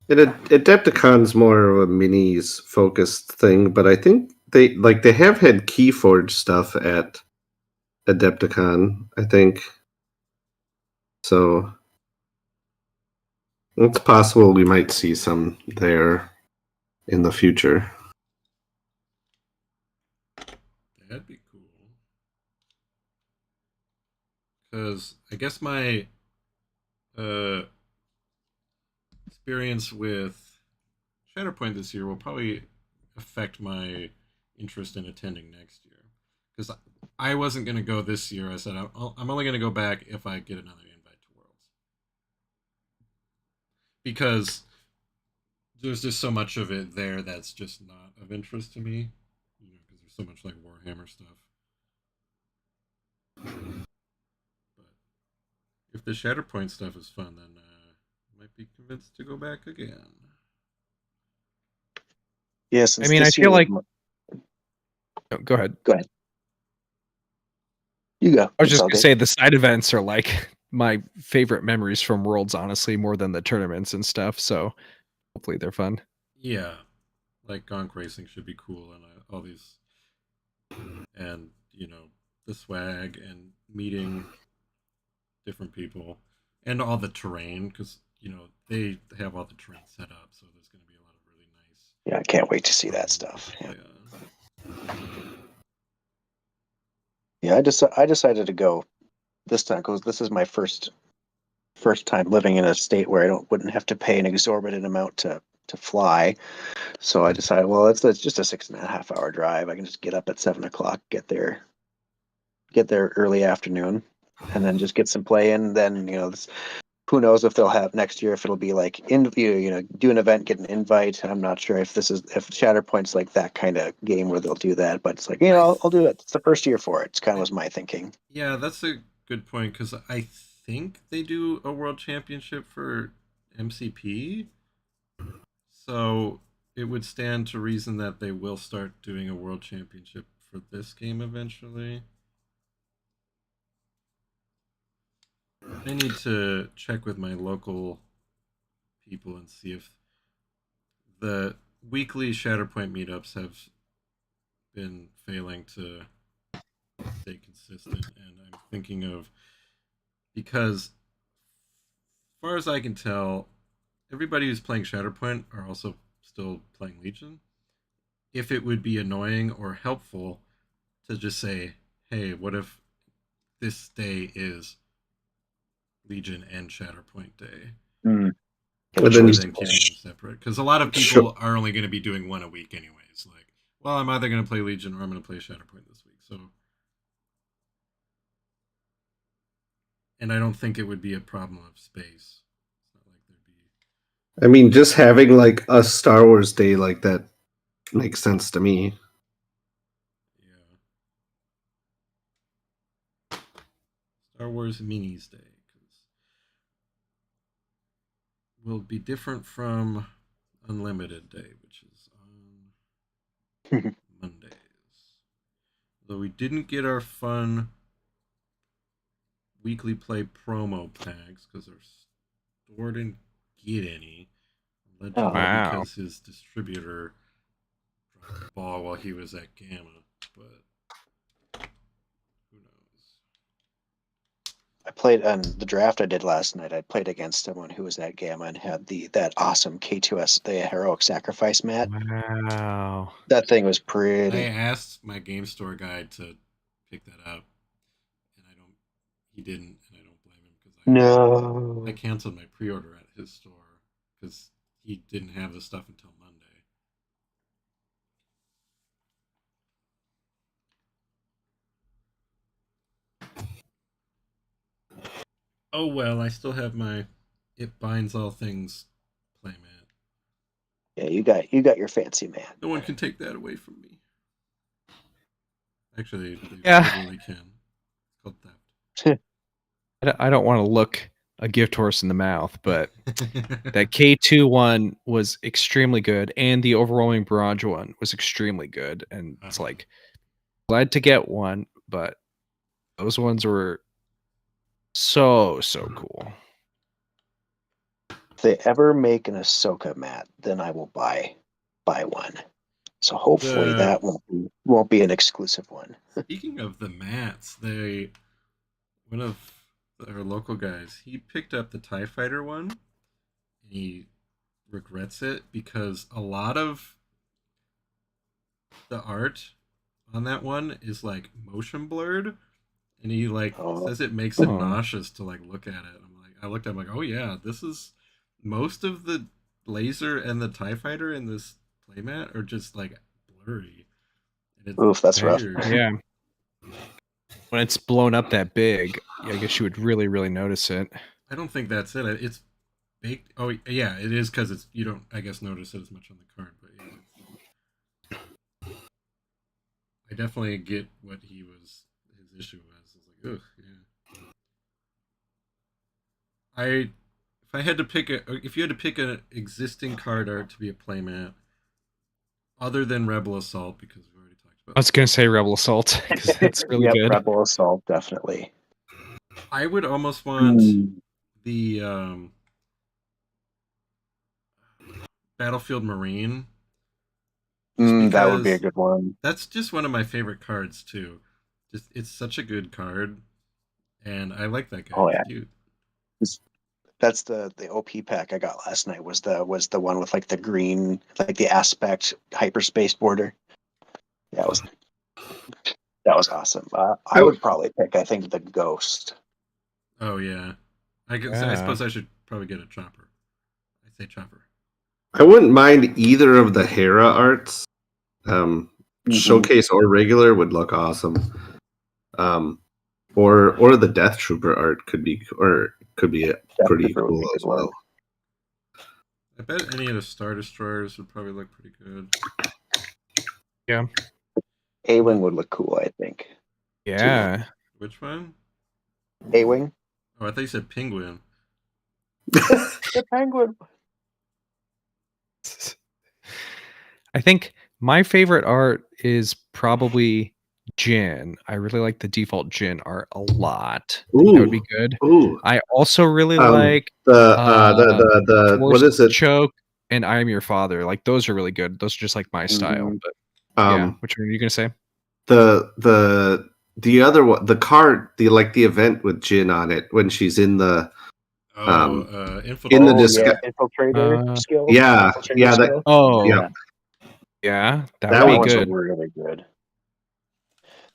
Adepticon's more of a minis focused thing, but I think they have had Keyforge stuff at Adepticon, I think. So it's possible we might see some there in the future. That'd be cool. Because I guess my experience with Shatterpoint this year will probably affect my interest in attending next year. Because I wasn't going to go this year. I said I'm only going to go back if I get another invite to Worlds. Because there's just so much of it there that's just not of interest to me. You know, because there's so much like Warhammer stuff. But if the Shatterpoint stuff is fun, then I might be convinced to go back again. Yes. I mean, I feel like. Oh, go ahead. Go ahead. You go. I was just going to say the side events are like my favorite memories from Worlds, honestly, more than the tournaments and stuff. So hopefully they're fun. Yeah, like Gonk Racing should be cool, and all these, and you know, the swag and meeting different people, and all the terrain, because you know they have all the terrain set up, so there's going to be a lot of really nice. Yeah, I can't wait to see that stuff. Yeah, I decided to go this time because this is my first time living in a state where I wouldn't have to pay an exorbitant amount to fly. So I decided, well, it's just a 6.5 hour drive. I can just get up at 7 o'clock, get there early afternoon, and then just get some play in. Then who knows if they'll have next year, if it'll be like do an event, get an invite. I'm not sure if Shatterpoint's like that kind of game where they'll do that, but it's like, I'll do it. It's the first year for it. It's kind of was my thinking. Yeah, that's a good point, because I think they do a world championship for MCP, so it would stand to reason that they will start doing a world championship for this game eventually. I need to check with my local people and see if the weekly Shatterpoint meetups have been failing to stay consistent. And I'm thinking of, because as far as I can tell, everybody who's playing Shatterpoint are also still playing Legion. If it would be annoying or helpful to just say, hey, what if this day is Legion and Shatterpoint day? But then keeping them separate, because a lot of people are only going to be doing one a week anyways. Like, well, I'm either going to play Legion or I'm going to play Shatterpoint this week. So, and I don't think it would be a problem of space. It's not like there'd be. I mean, just having like a Star Wars day like that makes sense to me. Yeah. Star Wars Minis Day, because will be different from Unlimited Day, which is on Mondays. Though we didn't get our fun weekly play promo packs because our store didn't get any. Allegedly Wow. because his distributor dropped the ball while he was at Gamma, but who knows? I played on the draft I did last night. I played against someone who was at Gamma and had that awesome K2S, the Heroic Sacrifice mat. Wow. That thing was I pretty. asked my game store guy to pick that up, and he didn't, and I don't blame him because No. I canceled my pre-order at his store because he didn't have the stuff until Monday. Oh well, I still have my It Binds All Things playmat. Yeah, you got your fancy mat. No one can take that away from me. Actually, they Yeah. literally can. It's called theft. I don't want to look a gift horse in the mouth, but that K2 one was extremely good, and the overwhelming barrage one was extremely good. And it's like, glad to get one, but those ones were so cool. If they ever make an Ahsoka mat, then I will buy one. So hopefully that won't be an exclusive one. Speaking of the mats, one of our local guys, he picked up the TIE Fighter one, and he regrets it because a lot of the art on that one is like motion blurred, and he says it makes him nauseous to look at it. I looked at him like, oh yeah, this is most of the laser and the TIE Fighter in this playmat are just blurry. And Oof, that's rough. Yeah. When it's blown up that big, I guess you would really notice it. I don't think that's it. It's baked. Oh yeah, it is because you don't, I guess, notice it as much on the card. But yeah, I definitely get what his issue was. It's like, ugh, yeah. If you had to pick an existing card art to be a playmat, other than Rebel Assault, because we've already talked about. I was gonna say Rebel Assault because that's really good. Rebel Assault, definitely. I would almost want the Battlefield Marine. That would be a good one. That's just one of my favorite cards too. It's such a good card, and I like that guy. Oh yeah, cute. That's the OP pack I got last night. Was the one with the green, the aspect hyperspace border. That was awesome. I would probably pick, I think, the Ghost. Oh yeah, I suppose I should probably get a Chopper. I say Chopper. I wouldn't mind either of the Hera arts. Showcase or regular would look awesome. Or the Death Trooper art could be pretty cool as well. I bet any of the Star Destroyers would probably look pretty good. Yeah. A-Wing would look cool, I think. Yeah. Too. Which one? A-Wing. Oh, I thought you said Penguin. The Penguin. I think my favorite art is probably Jin. I really like the default Jin art a lot. That would be good. Ooh. I also really like the what is it? Choke and I Am Your Father. Those are really good. Those are just my style. But yeah, which one are you gonna say? The other one, the card, the event with Jin on it when she's in the infiltrator. In the infiltrator skill. Yeah, infiltrator yeah. Skill. Yeah, that that would be good. Really good.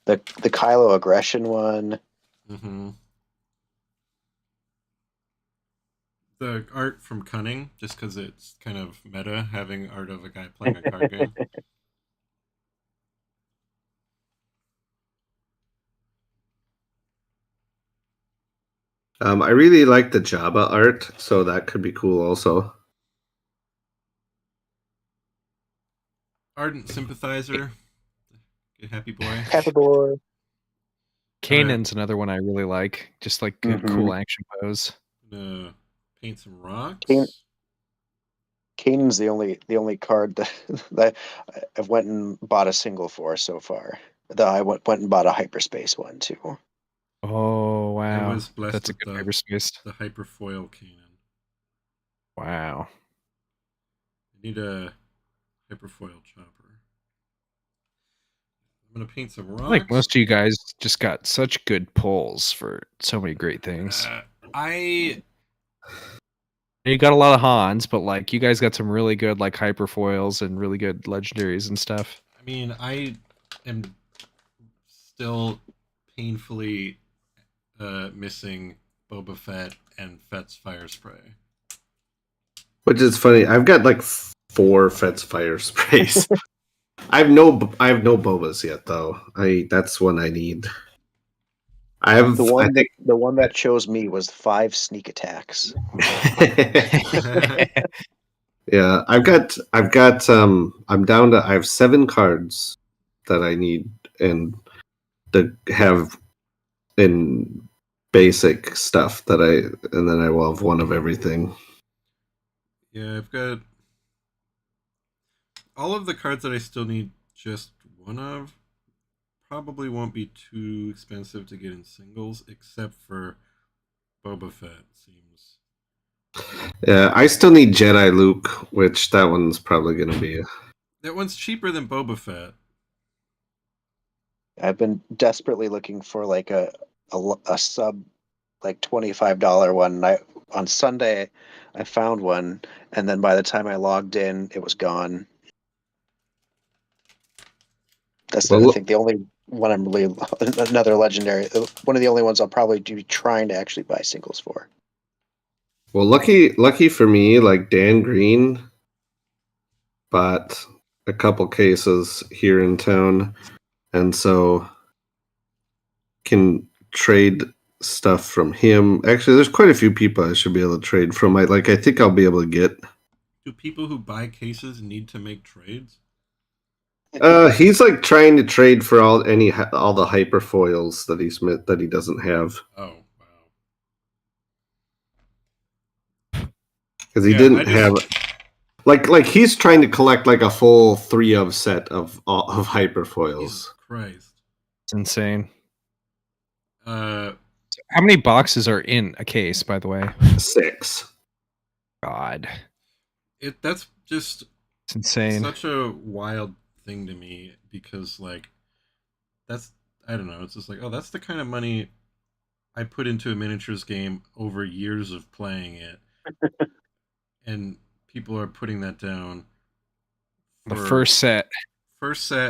The Kylo aggression one. Mm-hmm. The art from Cunning, just because it's kind of meta having art of a guy playing a card game. I really like the Jabba art, so that could be cool also. Ardent sympathizer. Good happy boy. Happy boy. Kanan's another one I really like. Just like good, cool action pose. Paint some rocks. Kanan's the only card that I've went and bought a single for so far. Though I went and bought a hyperspace one too. Oh wow, I was blessed that's a with good hyperspace. the hyperfoil Kanan. Wow. I need a hyperfoil chopper. I'm gonna paint some rocks. Like most of you guys just got such good pulls for so many great things. You got a lot of Hans, but like you guys got some really good like hyperfoils and really good legendaries and stuff. I mean, I am still painfully missing Boba Fett and Fett's fire spray. Which is funny. I've got like 4 Fett's fire sprays. I have no Bobas yet though. That's one I need. I have the one that chose me was 5 sneak attacks. Yeah, I'm down to I have 7 cards that I need and to have in basic stuff and then I will have one of everything. Yeah, I've got all of the cards that I still need just one of. Probably won't be too expensive to get in singles, except for Boba Fett, seems. Yeah, I still need Jedi Luke, which that one's probably going to be. That one's cheaper than Boba Fett. I've been desperately looking for like a sub like $25 one. On Sunday I found one, and then by the time I logged in, it was gone. That's I think the only one I'm really another legendary. One of the only ones I'll probably be trying to actually buy singles for. Well, lucky for me, like Dan Green bought a couple cases here in town, and so can trade stuff from him. Actually, there's quite a few people I should be able to trade from. I think I'll be able to get. Do people who buy cases need to make trades? He's like trying to trade for all the hyperfoils that he doesn't have. Oh wow! Because he didn't have. Like he's trying to collect like a full 3 of set of hyperfoils. Jesus Christ, it's insane. How many boxes are in a case, by the way? 6. God, that's just it's insane. Such a wild thing to me, because like that's, I don't know, it's just like, oh, that's the kind of money I put into a miniatures game over years of playing it, and people are putting that down for the first set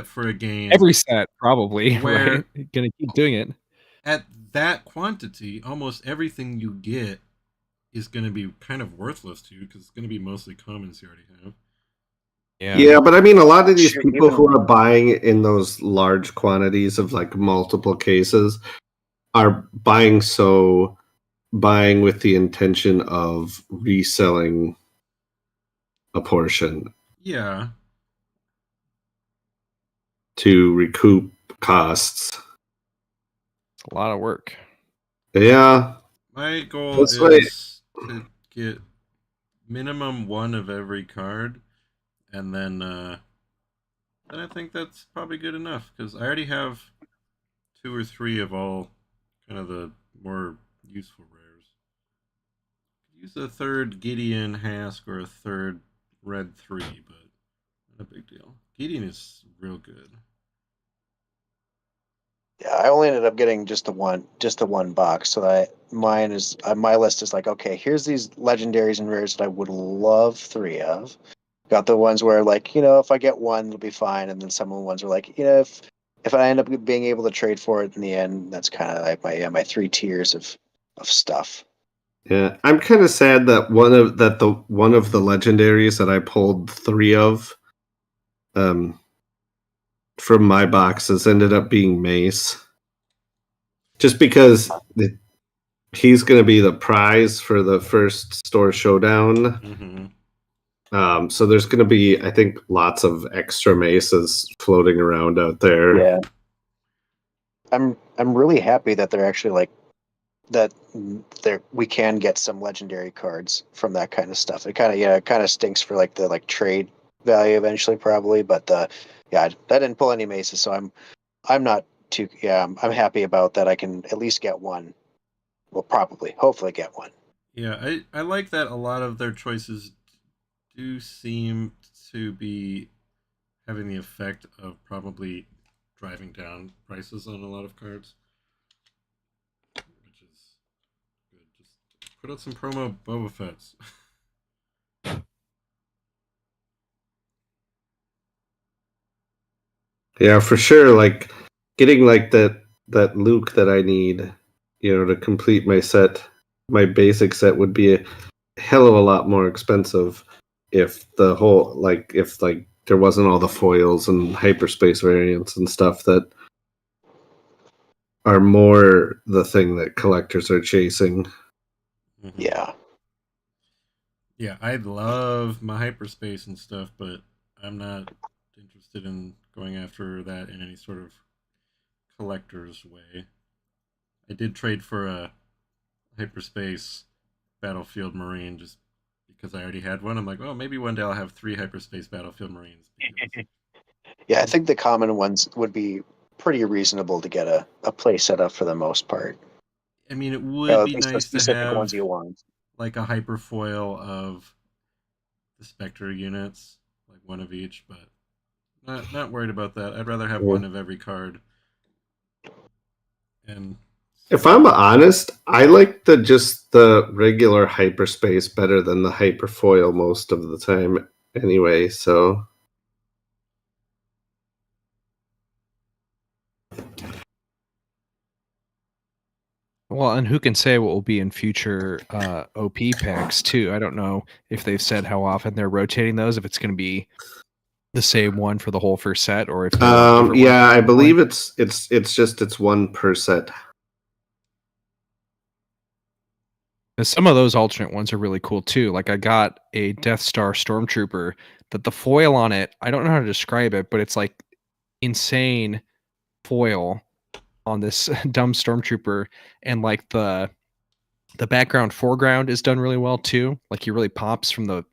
for a game, every set probably, where right? You're gonna keep doing it at that quantity. Almost everything you get is going to be kind of worthless to you, because it's going to be mostly commons you already have. Yeah, but I mean, a lot of these people who are buying in those large quantities of like multiple cases are buying with the intention of reselling a portion. Yeah. To recoup costs. It's a lot of work. Yeah. My goal is to get minimum 1 of every card, and then I think that's probably good enough, because I already have 2 or 3 of all kind of the more useful rares. Use a 3rd Gideon Hask or a 3rd Red 3, but not a big deal. Gideon is real good. Yeah, I only ended up getting just the one box, so that mine is my list is like, okay, here's these legendaries and rares that I would love 3 of. Got the ones where like, if I get 1, it'll be fine, and then some of the ones are like, if I end up being able to trade for it in the end, that's kind of like my 3 tiers of stuff. Yeah, I'm kind of sad that one of the legendaries that I pulled 3 of, from my boxes ended up being Mace. Just because he's going to be the prize for the first store showdown. Mm-hmm. So there's going to be, I think, lots of extra Maces floating around out there. Yeah. I'm really happy that they're actually like that there we can get some legendary cards from that kind of stuff. It kind of it kind of stinks for like the like trade value eventually probably, but I didn't pull any maces, so I'm not too I'm happy about that. I can at least get one. Well, probably hopefully get one. Yeah, I like that a lot of their choices do seem to be having the effect of probably driving down prices on a lot of cards, which is good. Just put out some promo Boba Fett's. Yeah, for sure. Like getting like that Luke that I need, to complete my set, my basic set would be a hell of a lot more expensive if if there wasn't all the foils and hyperspace variants and stuff that are more the thing that collectors are chasing. Mm-hmm. Yeah. Yeah, I love my hyperspace and stuff, but I'm not interested in going after that in any sort of collector's way. I did trade for a hyperspace battlefield marine just because I already had one. I'm like, oh, maybe one day I'll have 3 hyperspace battlefield marines. Yeah, I think the common ones would be pretty reasonable to get a play set up for the most part. I mean, it Well, would at be least the nice to specific ones have you want. like a hyperfoil of the Spectre units, like one of each, but not worried about that. I'd rather have one of every card. And if I'm honest, I like the regular hyperspace better than the hyperfoil most of the time anyway, so Well, and who can say what will be in future OP packs too? I don't know if they've said how often they're rotating those. If it's going to be the same one for the whole first set, or if there are different yeah, ones. I believe it's one per set. Some of those alternate ones are really cool too. Like I got a Death Star Stormtrooper that the foil on it, I don't know how to describe it, but it's like insane foil on this dumb Stormtrooper, and like the background foreground is done really well too. Like he really pops from the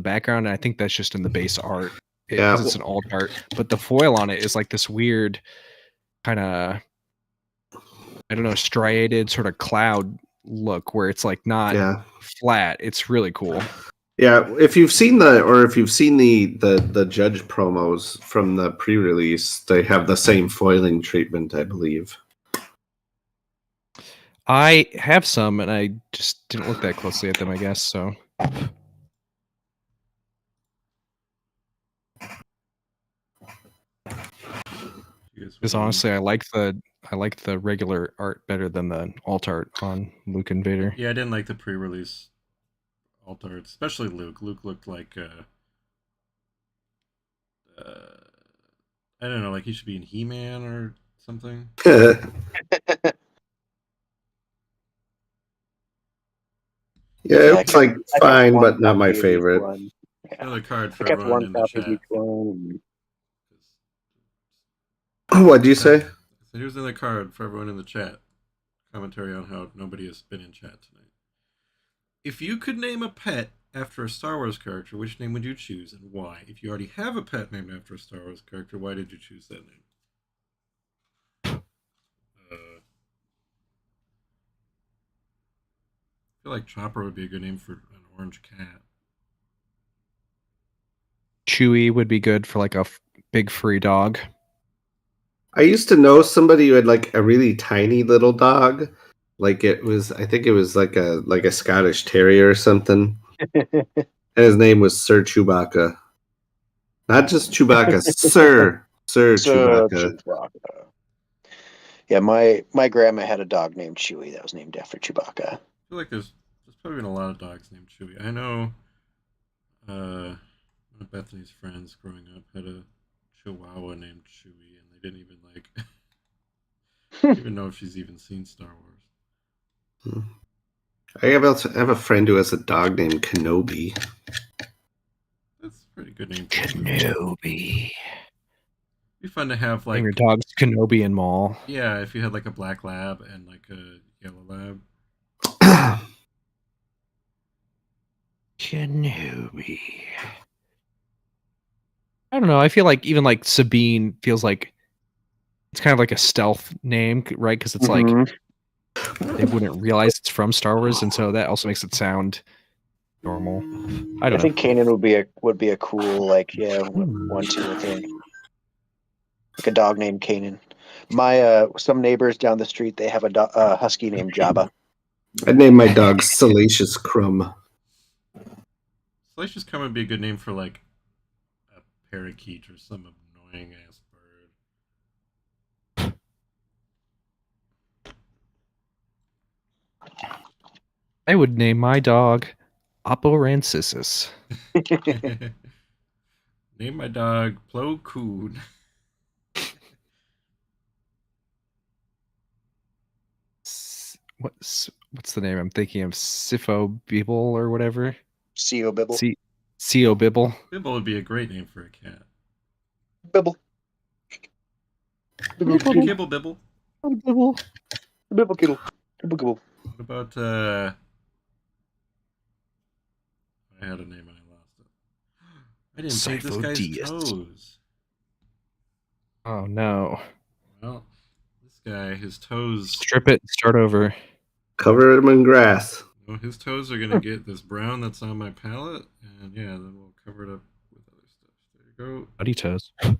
background, and I think that's just in the base art because it's an alt art. But the foil on it is like this weird kind of, I don't know, striated sort of cloud look where it's like not flat. It's really cool. Yeah, if you've seen the judge promos from the pre-release, they have the same foiling treatment, I believe. I have some, and I just didn't look that closely at them, I guess. So, because honestly, I like the regular art better than the alt art on Luke and Vader. Yeah, I didn't like the pre-release alt art, especially Luke. Luke looked like I don't know, like he should be in He-Man or something. Yeah, it's like fine, but not my favorite. Another card for I kept everyone one in the copy of chat. each one. What'd you say? So here's another card for everyone in the chat. Commentary on how nobody has been in chat tonight. If you could name a pet after a Star Wars character, which name would you choose and why? If you already have a pet named after a Star Wars character, why did you choose that name? I feel like Chopper would be a good name for an orange cat. Chewie would be good for like a big furry dog. I used to know somebody who had like a really tiny little dog. Like I think it was like a Scottish Terrier or something. And his name was Sir Chewbacca. Not just Chewbacca, Sir Chewbacca. Yeah, my grandma had a dog named Chewie that was named after Chewbacca. I feel like there's probably been a lot of dogs named Chewie. I know one of Bethany's friends growing up had a Chihuahua named Chewie, and they didn't even even know if she's even seen Star Wars. I have a friend who has a dog named Kenobi. That's a pretty good name. Kenobi. It'd be fun to have Name your like, dogs Kenobi and Maul. yeah, if you had like a black lab and like a yellow lab. Kenobi. I don't know. I feel like even like Sabine feels like it's kind of like a stealth name, right? Because it's like they wouldn't realize it's from Star Wars, and so that also makes it sound normal. I I don't think know. Kanan would be a cool one too. I think like a dog named Kanan. My some neighbors down the street, they have a husky named Jabba. I'd name my dog Salacious Crumb. Salacious Crumb would be a good name for like a parakeet or some annoying ass bird. I would name my dog Oporancissus. Name my dog Plo Koon. What's the name I'm thinking of? Sifo Bibble or whatever. Co Bibble. Co Bibble. Bibble would be a great name for a cat. Bibble. Bibble. Kibble Bibble. Bibble. Bibble Kittle. Bibble Kibble. What about I had a name and I lost it. I didn't paint this guy's toes. Oh no. Well, this guy, his toes. Strip it, start over. Cover him in grass. Well, his toes are gonna get this brown that's on my palette, and yeah, then we'll cover it up with other stuff. There you go. Buddy toes. Yes.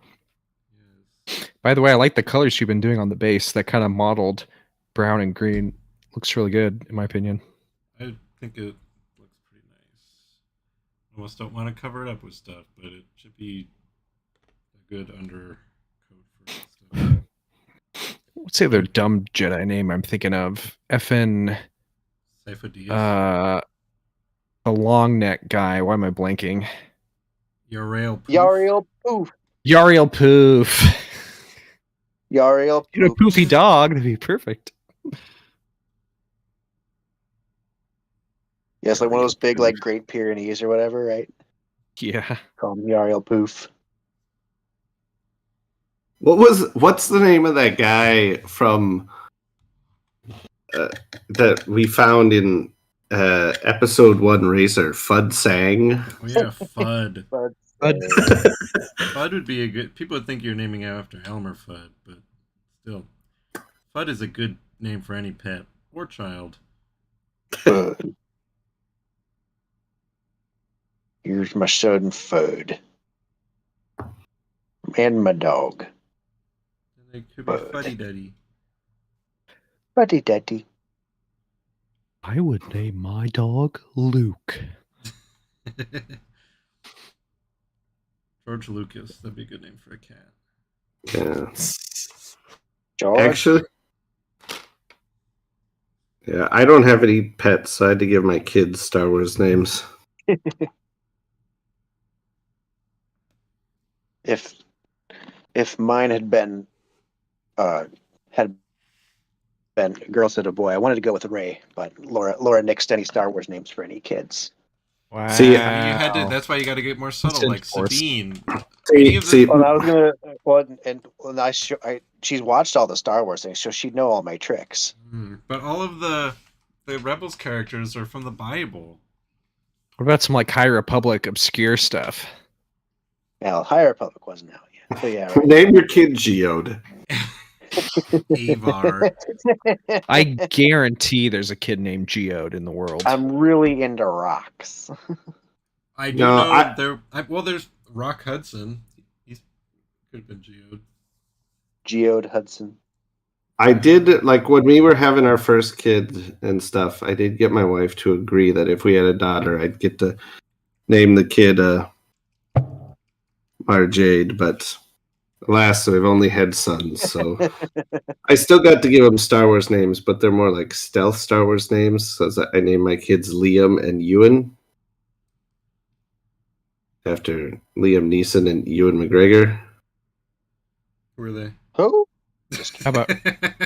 By the way, I like the colors you've been doing on the base. That kind of modeled brown and green looks really good, in my opinion. I think it looks pretty nice. I almost don't want to cover it up with stuff, but it should be a good undercoat for stuff. What's the other dumb Jedi name I'm thinking of? FN. Sifo-Dyas. The long neck guy. Why am I blanking? Yarael Poof. Yariel Poof. Yariel Poof. Yariel Poof. Get a poofy dog. That'd be perfect. Yeah, it's like one of those big, like, Great Pyrenees or whatever, right? Yeah. Call him Yariel Poof. What's the name of that guy from that we found in episode 1 Razor? Fudd Sang. Oh yeah, Fudd. But, Fudd would be a good. People would think you're naming him after Elmer Fudd, but still, Fudd is a good name for any pet or child. Here's my son Fudd. And my dog. They could be Fuddy Duddy. Fuddy Duddy. I would name my dog Luke. George Lucas. That'd be a good name for a cat. Yeah. George? Actually, yeah, I don't have any pets, so I had to give my kids Star Wars names. If mine had been girl instead of boy, I wanted to go with Ray, but Laura nixed any Star Wars names for any kids. Wow. See, You had to. That's why you got to get more subtle, like Sabine. See, Well, I was gonna. She's watched all the Star Wars things, so she'd know all my tricks. But all of the Rebels characters are from the Bible. What about some like High Republic obscure stuff? Now, High Republic wasn't out yet. So yeah, right. Name your kid Geode. Avar. I guarantee there's a kid named Geode in the world. I'm really into rocks. I do know there's Rock Hudson. He could have been Geode. Geode Hudson. I did, like, when we were having our first kid and stuff, I did get my wife to agree that if we had a daughter, I'd get to name the kid Marjade, but alas, we've only had sons, so I still got to give them Star Wars names, but they're more like stealth Star Wars names. So I named my kids Liam and Ewan after Liam Neeson and Ewan McGregor. Who are they? Who? How about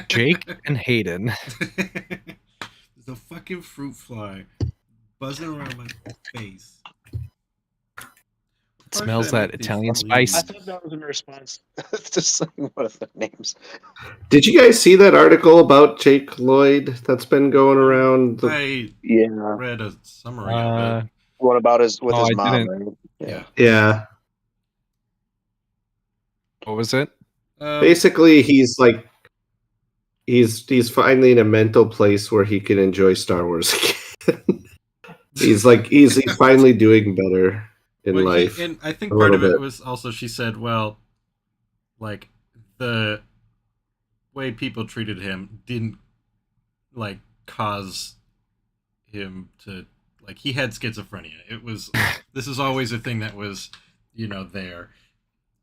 Jake and Hayden? There's a fucking fruit fly buzzing around my face. smells that that make these Italian leaves? spice. I thought that was in response to saying one of the names. Did you guys see that article about Jake Lloyd that's been going around? I Yeah. read a summary of it. What about his I mom? didn't. Right? Yeah. Yeah. What was it? Basically, he's like he's finally in a mental place where he can enjoy Star Wars again. he's finally doing better in life. And I think a part little of it bit. was also she said, well, like the way people treated him didn't like cause him to like he had schizophrenia. It was this is always a thing that was, there.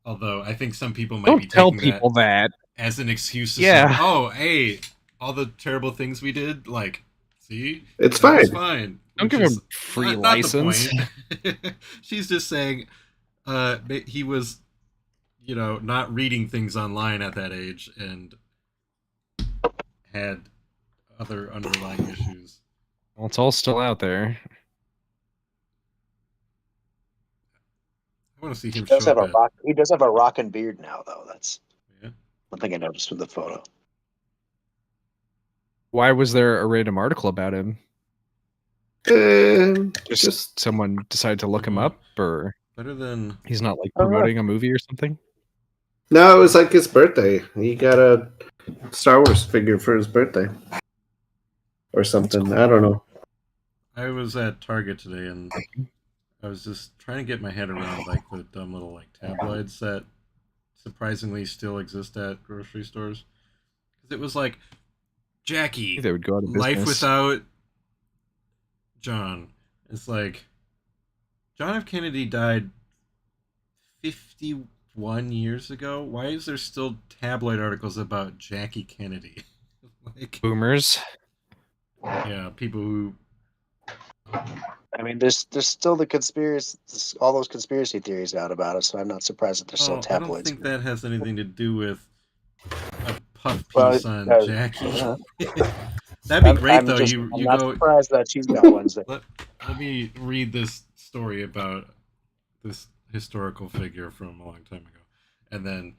Although I think some people might Don't be tell taking people that. as an excuse to Yeah. say, oh, hey, all the terrible things we did, like, see, It's that was fine. fine. Don't Which give is him free not license. the point. She's just saying, he was, not reading things online at that age and had other underlying issues. Well, it's all still out there. I want to see him He does show have up a at. rock. He does have a rockin' beard now, though. That's Yeah. one thing I noticed from the photo. Why was there a random article about him? Just someone decided to look him up, or Better than. he's not like I don't know. promoting a movie or something? No, it was like his birthday. He got a Star Wars figure for his birthday. Or something. I don't know. I was at Target today and I was just trying to get my head around like the dumb little like tabloids that surprisingly still exist at grocery stores. Because it was like Jackie, They would go out of life business. without John. It's like John F. Kennedy died 51 years ago. Why is there still tabloid articles about Jackie Kennedy? Like Boomers. yeah, people who I mean, there's still the conspiracy, all those conspiracy theories out about it. So I'm not surprised that there's still I don't tabloids. think that has anything to do with a puff Well, piece on Jackie. That'd be great though. I'm You not go. surprised that you got ones that. Let me read this story about this historical figure from a long time ago, and then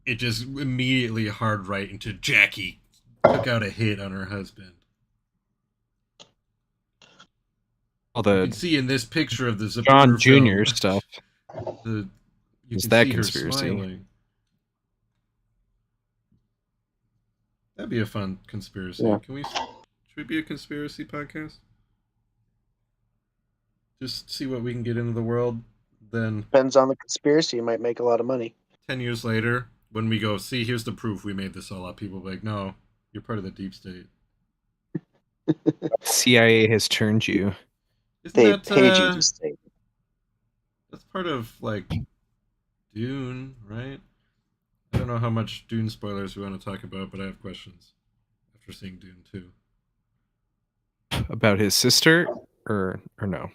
it just immediately hard right into Jackie took out a hit on her husband. All You the can see in this picture of the John Zapruder Jr. film, stuff. you Is can that see conspiracy? her smiling. That'd be a fun conspiracy. Yeah. Should we be a conspiracy podcast? Just see what we can get into the world. Then Depends on the conspiracy. You might make a lot of money. 10 years later, when we go, see, here's the proof we made this all up, people will be like, no, you're part of the deep state. CIA has turned you. Isn't They that, paid you to say. that's part of, like, Dune, right? I don't know how much Dune spoilers we want to talk about, but I have questions after seeing Dune 2. About his sister, or no?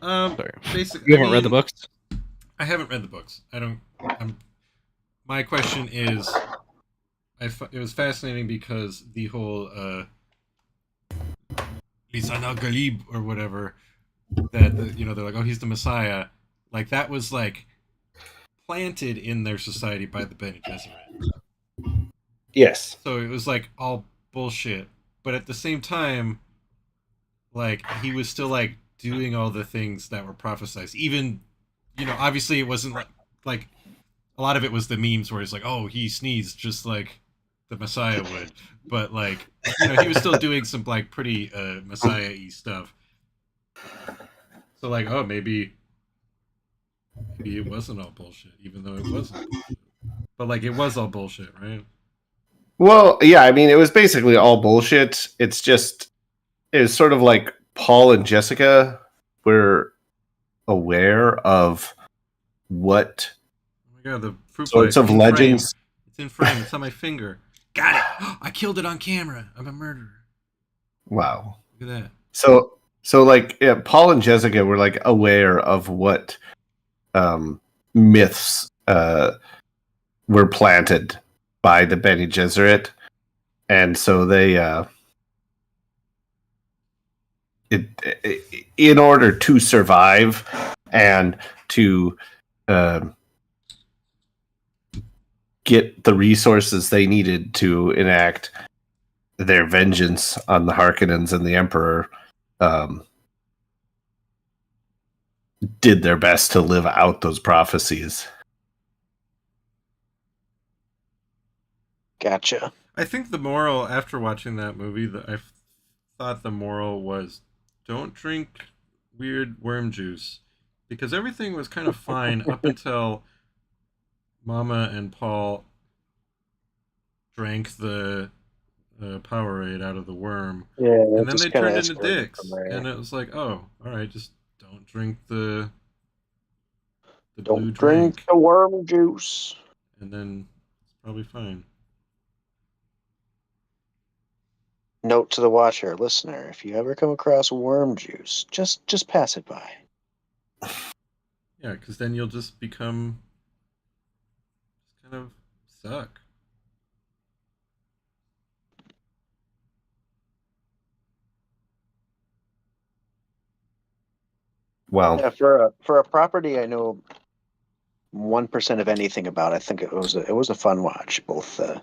Sorry. Basically, You haven't read the books? I haven't read the books. My question is, it was fascinating because the whole Lisan al-Ghalib or whatever, that they're like, oh, he's the Messiah. Like that was like planted in their society by the Bene Gesserit. Yes. So it was like all bullshit. But at the same time, like he was still like doing all the things that were prophesized. Even, obviously it wasn't like a lot of it was the memes where it's like, oh, he sneezed just like the Messiah would. But like, he was still doing some like pretty Messiah-y stuff. So like, oh, maybe it wasn't all bullshit, even though it wasn't bullshit. But like, it was all bullshit, right? Well, yeah, I mean, it was basically all bullshit. It was sort of like Paul and Jessica were aware of what Oh my god, the fruit sorts fly. of In legends. frame. It's in frame. It's on my finger. Got it. I killed it on camera. I'm a murderer. Wow. Look at that. So like, yeah, Paul and Jessica were like aware of what myths were planted by the Bene Gesserit, and so they in order to survive and to get the resources they needed to enact their vengeance on the Harkonnens and the Emperor, did their best to live out those prophecies. Gotcha. I think the moral after watching that movie, I thought the moral was don't drink weird worm juice, because everything was kind of fine up until Mama and Paul drank the Powerade out of the worm, and then they turned into dicks, and it was like, oh, all right, just don't drink the blue drink. The worm juice, and then it's probably fine. Note to the watcher, listener: if you ever come across worm juice, just pass it by. Yeah, because then you'll just become kind of suck. Well, yeah, for a property I know 1% of anything about, I think it was a fun watch, both the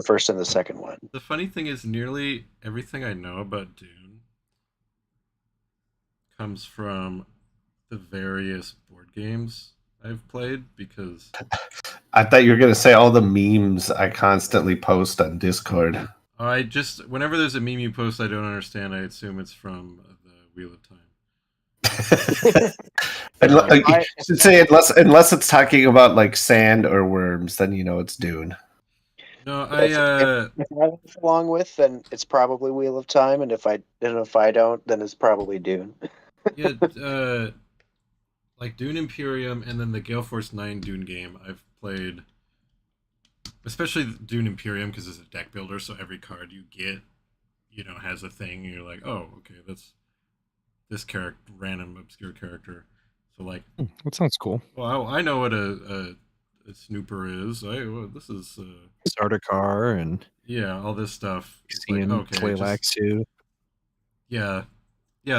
first and the second one. The funny thing is, nearly everything I know about Dune comes from the various board games I've played, because I thought you were going to say all the memes I constantly post on Discord. Whenever there's a meme you post I don't understand, I assume it's from the Wheel of Time. Unless it's talking about like sand or worms, then you know it's Dune. No, if I along with, then it's probably Wheel of Time, and if I don't, then it's probably Dune. Yeah, like Dune Imperium and then the Gale Force 9 Dune game I've played, especially Dune Imperium, because it's a deck builder, so every card you get, has a thing, and you're like, oh, okay, that's this character, random obscure character. So like, that sounds cool. Well, I know what a snooper is. This is Sardaukar and all this stuff. Seeing Tleilaxu. Yeah,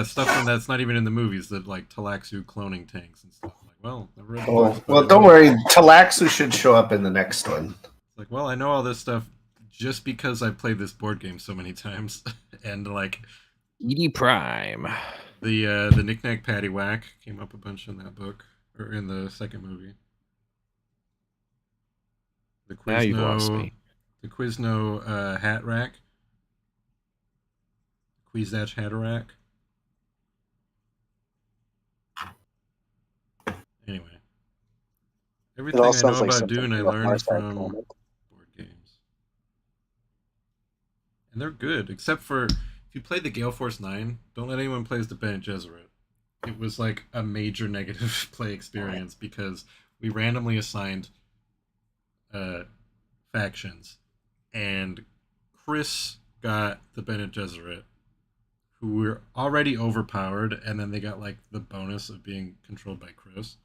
stuff that's not even in the movies, that like Tleilaxu cloning tanks and stuff. Like, well, I read the books, well, don't worry, Tleilaxu should show up in the next one. It's like, well, I know all this stuff just because I've played this board game so many times, and like ED Prime. The Knick-Knack Paddywhack came up a bunch in that book, or in the second movie. The Quizno, now you've lost me. The Quizno hat rack. Quizatch Hatterack. Anyway. Everything I know about Dune I learned from board games. And they're good, except for if you play the Gale Force 9, don't let anyone play as the Bene Gesserit. It was like a major negative play experience, because we randomly assigned factions, and Chris got the Bene Gesserit, who were already overpowered, and then they got like the bonus of being controlled by Chris.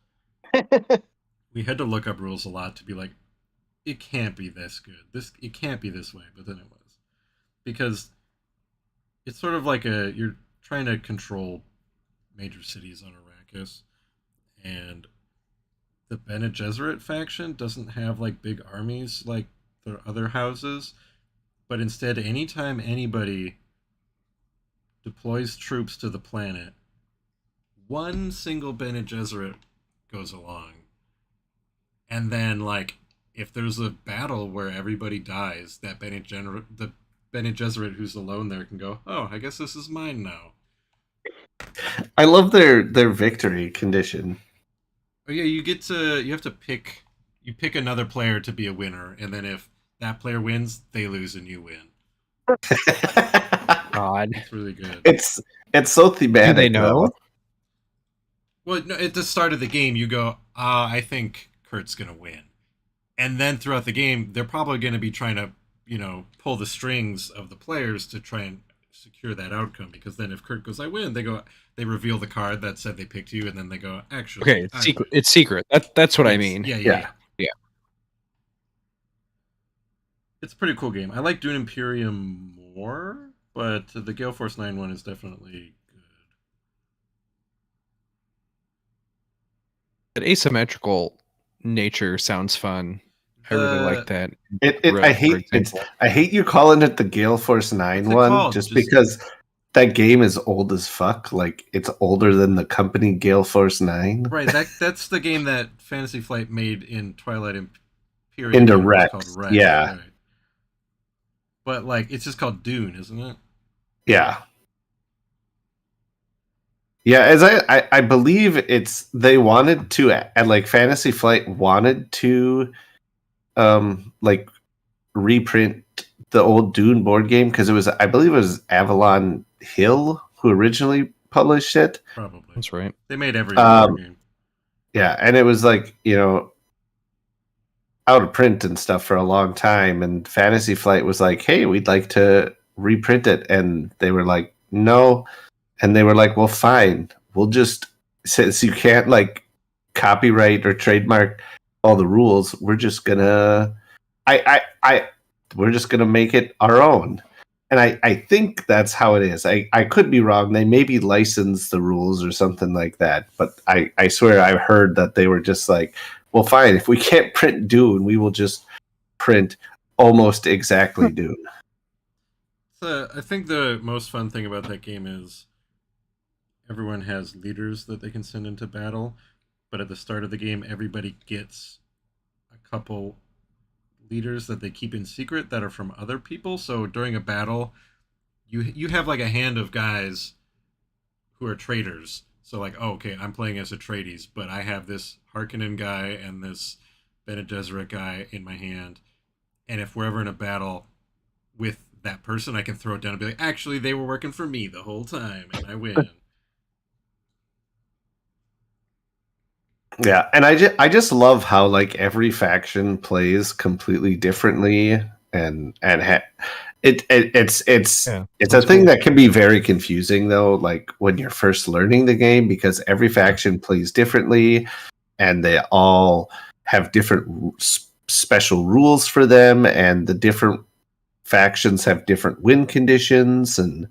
We had to look up rules a lot to be like, it can't be this good. It can't be this way, but then it was. Because it's sort of like you're trying to control major cities on Arrakis, and the Bene Gesserit faction doesn't have like big armies like the other houses, but instead, anytime anybody deploys troops to the planet, one single Bene Gesserit goes along, and then like if there's a battle where everybody dies, the Bene Gesserit who's alone there can go, oh, I guess this is mine now. I love their victory condition. Oh yeah, you have to pick another player to be a winner, and then if that player wins, they lose and you win. God, it's really good. It's so thematic. Do they know? Well, no, at the start of the game, you go, I think Kurt's gonna win, and then throughout the game, they're probably going to be trying to, pull the strings of the players to try and secure that outcome. Because then, if Kurt goes, I win, they reveal the card that said they picked you, and then they go, actually, okay, it's secret. It's secret. That's what I mean. Yeah. It's a pretty cool game. I like Dune Imperium more, but the Gale Force 9 one is definitely good. That asymmetrical nature sounds fun. I really like that. I For hate example. I hate you calling it the Gale Force 9 What's it one called? just because that game is old as fuck. Like it's older than the company Gale Force 9. Right, that's the game that Fantasy Flight made in Twilight Imperium Into universe Rex. called Rex. Yeah. Right. But like it's just called Dune, isn't it? Yeah. Yeah, as I believe it's they wanted to at like Fantasy Flight wanted to like reprint the old Dune board game because it was I believe it was Avalon Hill who originally published it. Probably. That's right. They made every board game. Yeah, and it was like, out of print and stuff for a long time, and Fantasy Flight was like, "Hey, we'd like to reprint it." And they were like, "No." And they were like, "Well, fine. We'll just since you can't like copyright or trademark all the rules, we're just gonna I we're just gonna make it our own." And I think that's how it is. I could be wrong. They maybe license the rules or something like that. But I swear I heard that they were just like, well, fine. If we can't print Dune, we will just print almost exactly Dune. So I think the most fun thing about that game is everyone has leaders that they can send into battle, but at the start of the game, everybody gets a couple leaders that they keep in secret that are from other people. So during a battle, you have like a hand of guys who are traitors. So like, oh, okay, I'm playing as Atreides, but I have this Harkonnen guy and this Bene Gesserit guy in my hand, and if we're ever in a battle with that person, I can throw it down and be like, actually, they were working for me the whole time, and I win. Yeah, and I just love how like every faction plays completely differently, and it's Yeah, it's a that's thing cool. that can be very confusing though, like when you're first learning the game because every faction plays differently, and they all have different special rules for them, and the different factions have different win conditions, and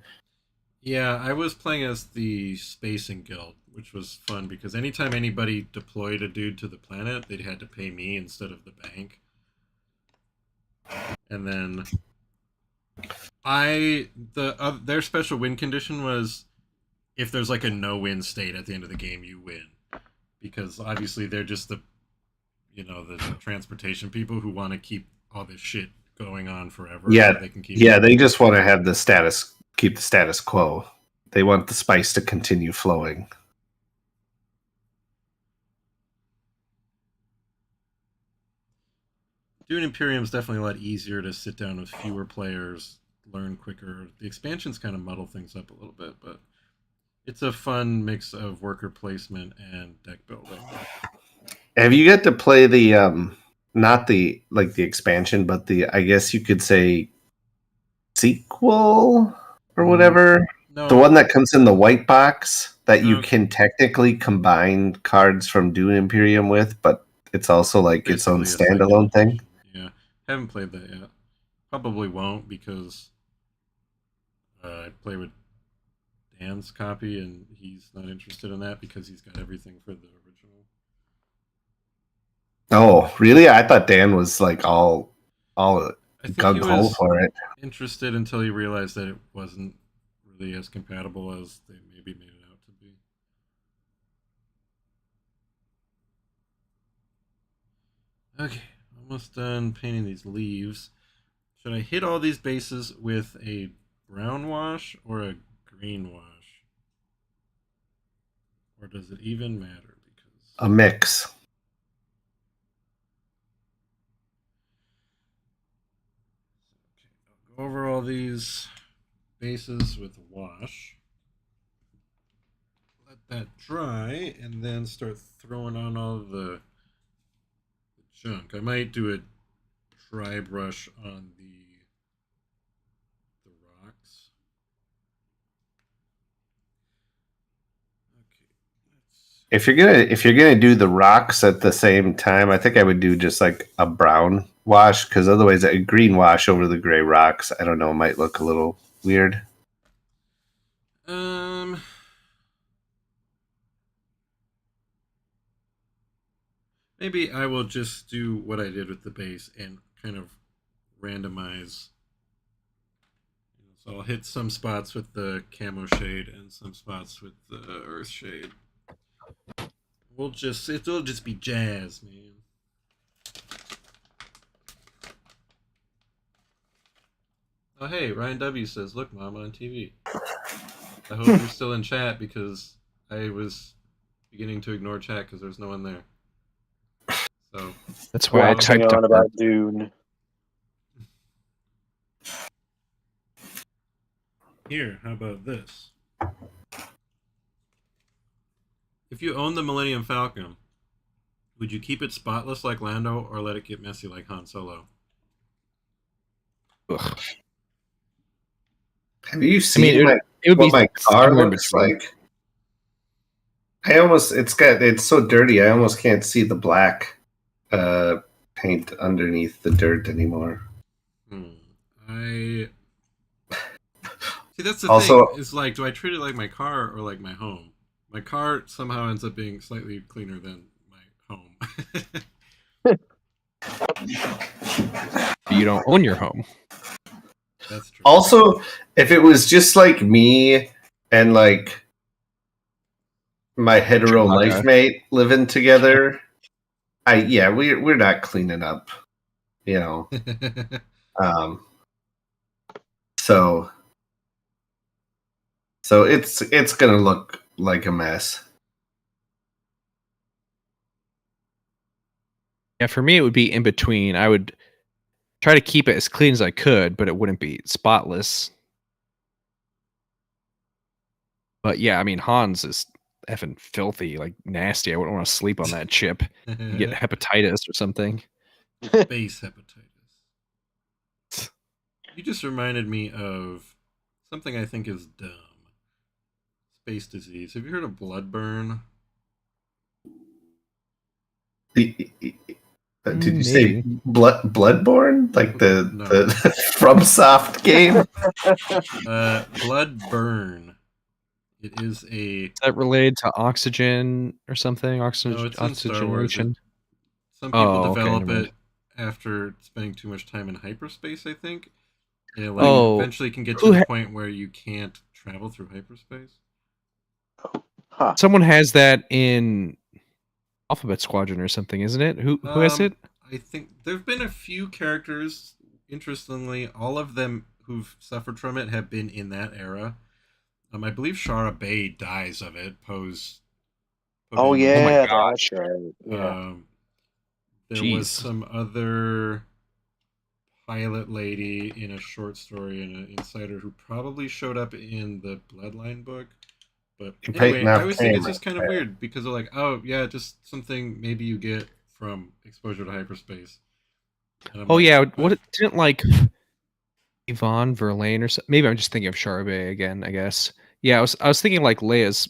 Yeah, I was playing as the Spacing Guild, which was fun because anytime anybody deployed a dude to the planet, they'd had to pay me instead of the bank. And then their special win condition was if there's like a no-win state at the end of the game, you win. Because obviously they're just the transportation people who want to keep all this shit going on forever. yeah, So they can keep they just want to have keep the status quo. They want the spice to continue flowing. Dune Imperium is definitely a lot easier to sit down with fewer players, learn quicker. The expansions kind of muddle things up a little bit, but it's a fun mix of worker placement and deck building. Have you got to play the not the like the expansion, but the I guess you could say sequel or whatever? No, The one that comes in the white box that you no, can technically combine cards from Dune Imperium with, but it's also like its own basically a second standalone thing. edition. Yeah, haven't played that yet. Probably won't because I play with Dan's copy and he's not interested in that because he's got everything for the original. Oh, really? I thought Dan was like all I think he gung ho was for it. interested until he realized that it wasn't really as compatible as they maybe made it out to be. Okay, almost done painting these leaves. Should I hit all these bases with a brown wash or a green wash? Or does it even matter? Because A mix. I'll go over all these bases with a wash. Let that dry, and then start throwing on all the junk. I might do a dry brush on the rocks. Okay, If you're gonna do the rocks at the same time, I think I would do just like a brown wash because otherwise a green wash over the gray rocks, I don't know, might look a little weird. um, Maybe I will just do what I did with the base and kind of randomize. So I'll hit some spots with the camo shade and some spots with the earth shade. It'll just be jazz, man. Oh hey, Ryan W says, "Look, Mom, on TV." I hope you're still in chat because I was beginning to ignore chat because there's no one there. So that's why I typed on about Dune. Here, how about this? If you own the Millennium Falcon, would you keep it spotless like Lando or let it get messy like Han Solo? Ugh. Have you seen what my car looks like? It's so dirty I almost can't see the black paint underneath the dirt anymore. See, that's the Also, thing. Is like, do I treat it like my car or like my home? My car somehow ends up being slightly cleaner than my home. You don't own your home. That's true. Also, if it was just like me and like my hetero life mate living together, we're not cleaning up, you know. So it's gonna look like a mess. Yeah, for me it would be in between. I would try to keep it as clean as I could, but it wouldn't be spotless. But yeah, I mean, Hans is effing filthy, like nasty. I wouldn't want to sleep on that chip. You get hepatitis or something. Base hepatitis. You just reminded me of something I think is dumb. Space disease. Have you heard of bloodburn? Did you say Bloodborne? Like the FromSoft game? Bloodburn. It is a. Is that related to oxygen or something? No, it's in Star Wars. Some people develop it after spending too much time in hyperspace, I think. And it eventually can get to the point where you can't travel through hyperspace. Huh. Someone has that in Alphabet Squadron or something, isn't it? Who has it? I think there have been a few characters. Interestingly, all of them who've suffered from it have been in that era. I believe Shara Bay dies of it. Oh yeah, that's right. Yeah. There was some other pilot lady in a short story in an Insider who probably showed up in the Bloodline book. But anyway, I always think it's just kind of weird because they're like, oh yeah, just something maybe you get from exposure to hyperspace. Oh like, yeah, what didn't like Yvonne Verlaine or something? Maybe I'm just thinking of Charbet again, I guess. Yeah, I was thinking like Leia's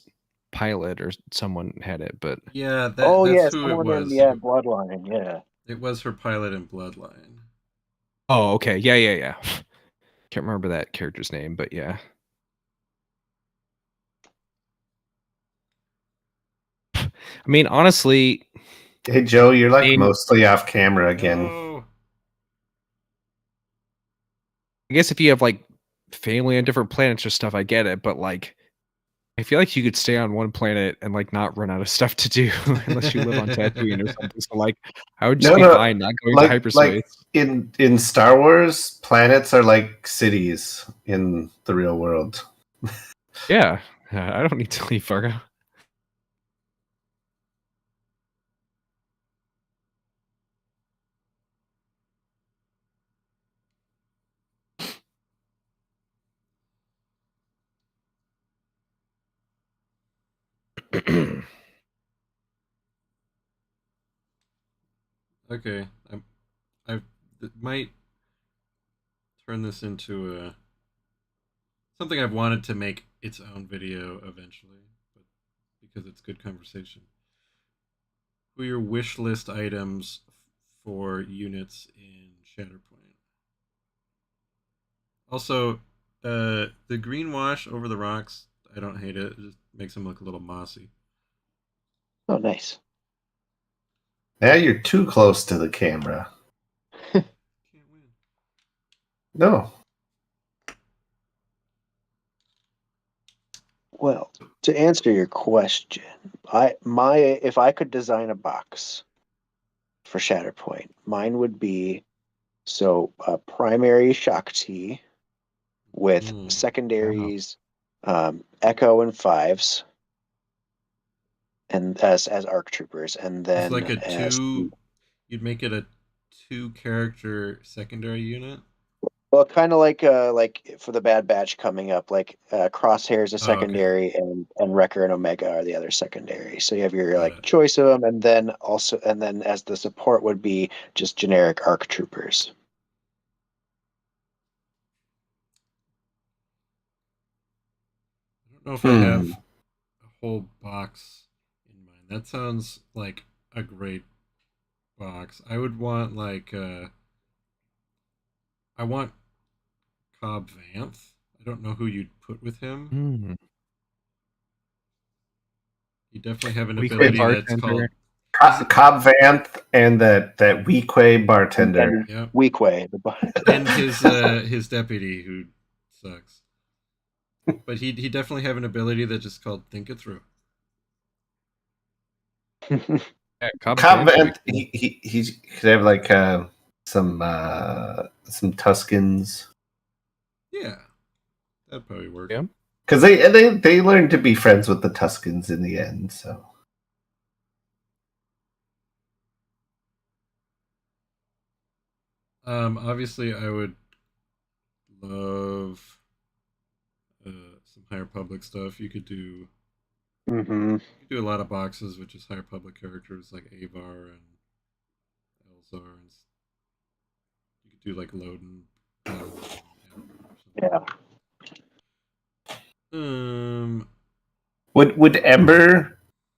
pilot or someone had it, but yeah, that's who it was. Bloodline, yeah. It was her pilot in Bloodline. Oh, okay. Yeah. Can't remember that character's name, but yeah. I mean, honestly. Hey, Joe, you're like mostly off camera again. No. I guess if you have like family on different planets or stuff, I get it, but like, I feel like you could stay on one planet and like not run out of stuff to do unless you live on Tatooine or something. So like, I would just be fine not going to hyperspace. Like in Star Wars, planets are like cities in the real world. Yeah, I don't need to leave Fargo. Okay, I might turn this into something I've wanted to make its own video eventually, but because it's good conversation. Who are your wish list items for units in Shatterpoint? Also, the green wash over the rocks, I don't hate it. It just makes them look a little mossy. Oh, nice. Now you're too close to the camera. Can't win. No. Well, to answer your question, if I could design a box for Shatterpoint, mine would be a primary Shakti with secondaries, Echo and Fives, and as ARC troopers, and It's then like a two. You'd make it a 2-character secondary unit. well, kind of like for the Bad Batch coming up, like Crosshair's a secondary, and Wrecker and Omega are the other secondary. So you have your choice of them, and then as the support would be just generic ARC troopers. I don't know if I have a whole box in mind. That sounds like a great box. I would want I want Cobb Vanth. I don't know who you'd put with him. You definitely have an ability that's called Cobb Vanth and that Weequay bartender. Yeah. Weequay. And his deputy who sucks. But he definitely have an ability that's just called Think It Through. Yeah, Cobb Vanth, he could have like some Tuskens. Yeah, that'd probably work. Yeah, because they learned to be friends with the Tuskens in the end. So, obviously, I would love some High Republic stuff. You could do. You could do a lot of boxes with just High Republic characters like Avar and Elzar, and you could do like Loden. Yeah. Would Ember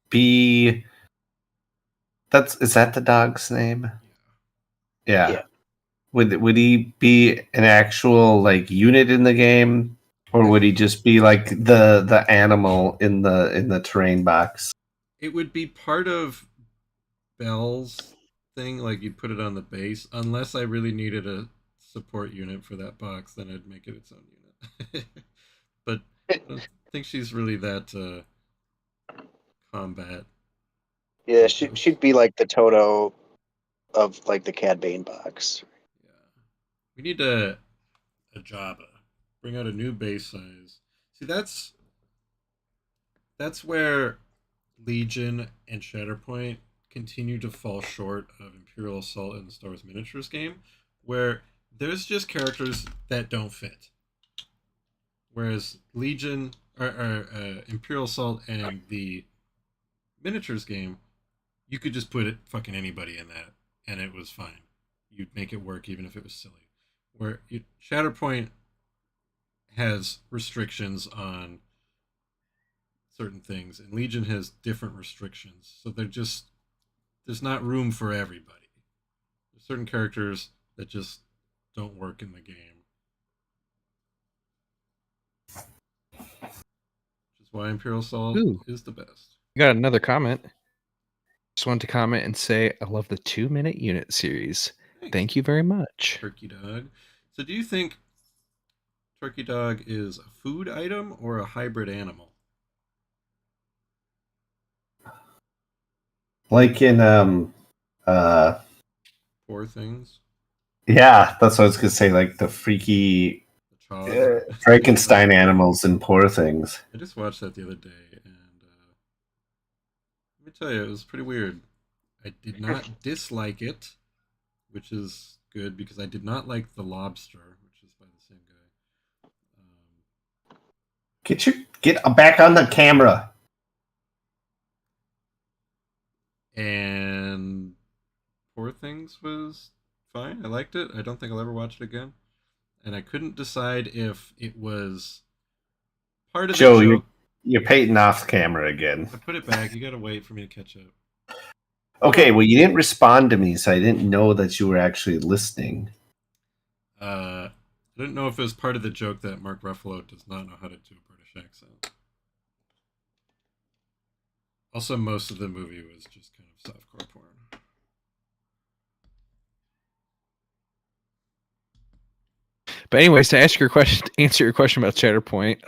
be? Is that the dog's name? Yeah. Would he be an actual like unit in the game, or would he just be like the animal in the terrain box? It would be part of Bell's thing, like you'd put it on the base. Unless I really needed a support unit for that box, then I'd make it its own unit. But I don't think she's really that combat. Yeah, she'd be like the Toto of like the Cad Bane box. Yeah, we need a Jabba. Bring out a new base size. See, that's where Legion and Shatterpoint continue to fall short of Imperial Assault in the Star Wars Miniatures game, where there's just characters that don't fit. Whereas Legion or Imperial Assault and the Miniatures game, you could just put fucking anybody in that, and it was fine. You'd make it work even if it was silly. Where Shatterpoint has restrictions on certain things, and Legion has different restrictions. So there's not room for everybody. There's certain characters that just don't work in the game. Which is why Imperial Assault is the best. You got another comment. Just wanted to comment and say I love the 2-minute unit series. Thanks. Thank you very much. Turkey Dog. So do you think Turkey Dog is a food item or a hybrid animal? Like in Poor Things? Yeah, that's what I was gonna say, like the freaky Frankenstein animals and Poor Things. I just watched that the other day, and let me tell you, it was pretty weird. I did not dislike it, which is good because I did not like The Lobster, which is by the same guy. Get back on the camera. And Poor Things was fine. I liked it. I don't think I'll ever watch it again. And I couldn't decide if it was part of the joke. You're painting off camera again. I put it back. You gotta wait for me to catch up. Okay, well, you didn't respond to me, so I didn't know that you were actually listening. I didn't know if it was part of the joke that Mark Ruffalo does not know how to do a British accent. Also, most of the movie was just kind of softcore porn. But anyways, to answer your question about Shatterpoint,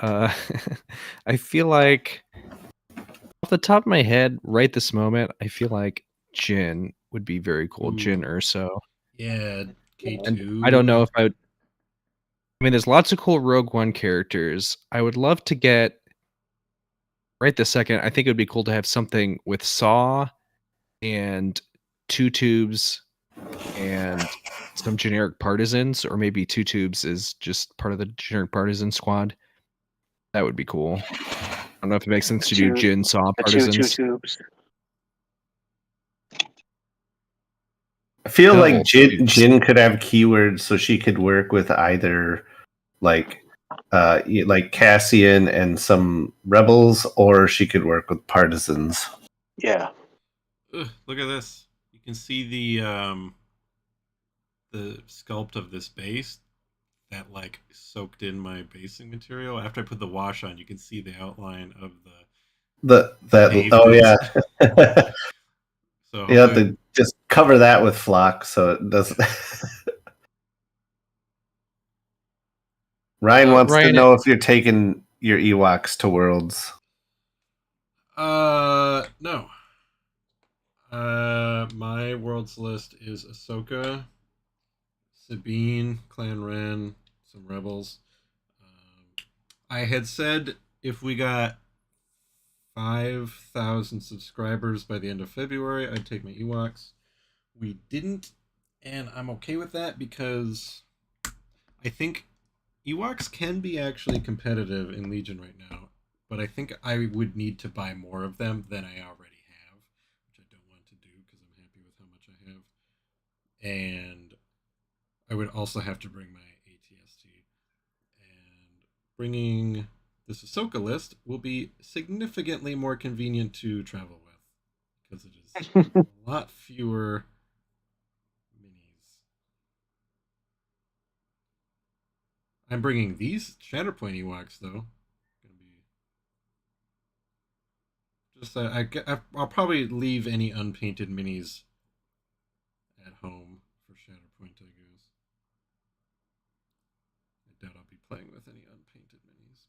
I feel like off the top of my head, right this moment, I feel like Jin would be very cool. Jin Ooh. Urso. Yeah, K2. And I don't know if I would. I mean, there's lots of cool Rogue One characters. I would love to get right this second. I think it would be cool to have something with Saw and Two Tubes and some generic partisans, or maybe Two Tubes is just part of the generic partisan squad. That would be cool. I don't know if it makes sense to do Jin Saw The two partisans. tubes. I feel like Double tubes. Jin could have keywords, so she could work with either like Cassian and some rebels, or she could work with partisans. Yeah. Ugh, look at this. You can see the sculpt of this base that like soaked in my basing material. After I put the wash on, you can see the outline of the Yeah. So you have to just cover that with flock so it doesn't. Ryan wants to know if you're taking your Ewoks to Worlds. No. My Worlds list is Ahsoka, Sabine, Clan Ren, some rebels. I had said if we got 5,000 subscribers by the end of February, I'd take my Ewoks. We didn't, and I'm okay with that because I think Ewoks can be actually competitive in Legion right now, but I think I would need to buy more of them than I already have, which I don't want to do because I'm happy with how much I have. And I would also have to bring my ATST. And bringing this Ahsoka list will be significantly more convenient to travel with because it is a lot fewer minis. I'm bringing these Shatterpoint Ewoks though. Gonna be just I'll probably leave any unpainted minis at home for Shatterpoint, I guess. I doubt I'll be playing with any unpainted minis,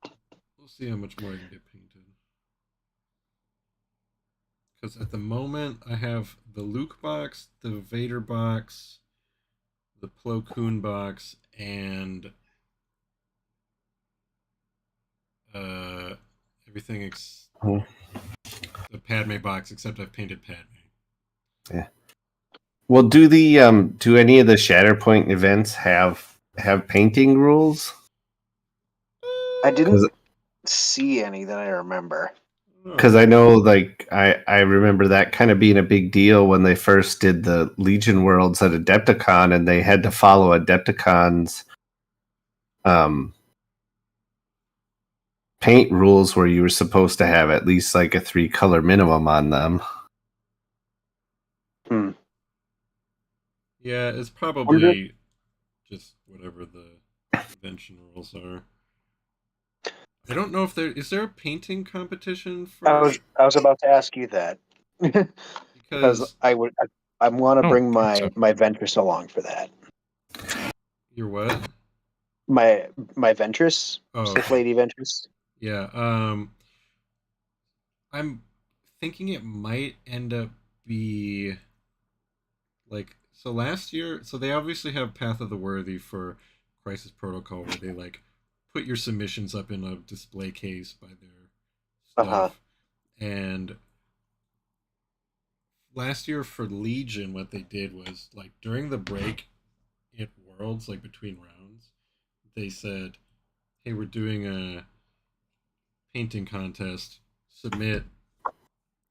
but we'll see how much more I can get painted. Because at the moment, I have the Luke box, the Vader box, the Plo Koon box, and everything the Padme box, except I've painted Padme. Yeah. Well, do any of the Shatterpoint events have painting rules? I didn't see any that I remember. Because I know, like, I remember that kind of being a big deal when they first did the Legion Worlds at Adepticon, and they had to follow Adepticon's paint rules where you were supposed to have at least like a 3-color minimum on them. Yeah, it's probably just whatever the convention rules are. I don't know if is there a painting competition for. I was about to ask you that because I want to bring my Ventress along for that. Your what? My Ventress, Sith Lady Ventress. Yeah. I'm thinking it might end up be like, so last year, so they obviously have Path of the Worthy for Crisis Protocol, where they like put your submissions up in a display case by their stuff. And last year for Legion, what they did was like during the break at Worlds, like between rounds, they said, "Hey, we're doing a painting contest. Submit.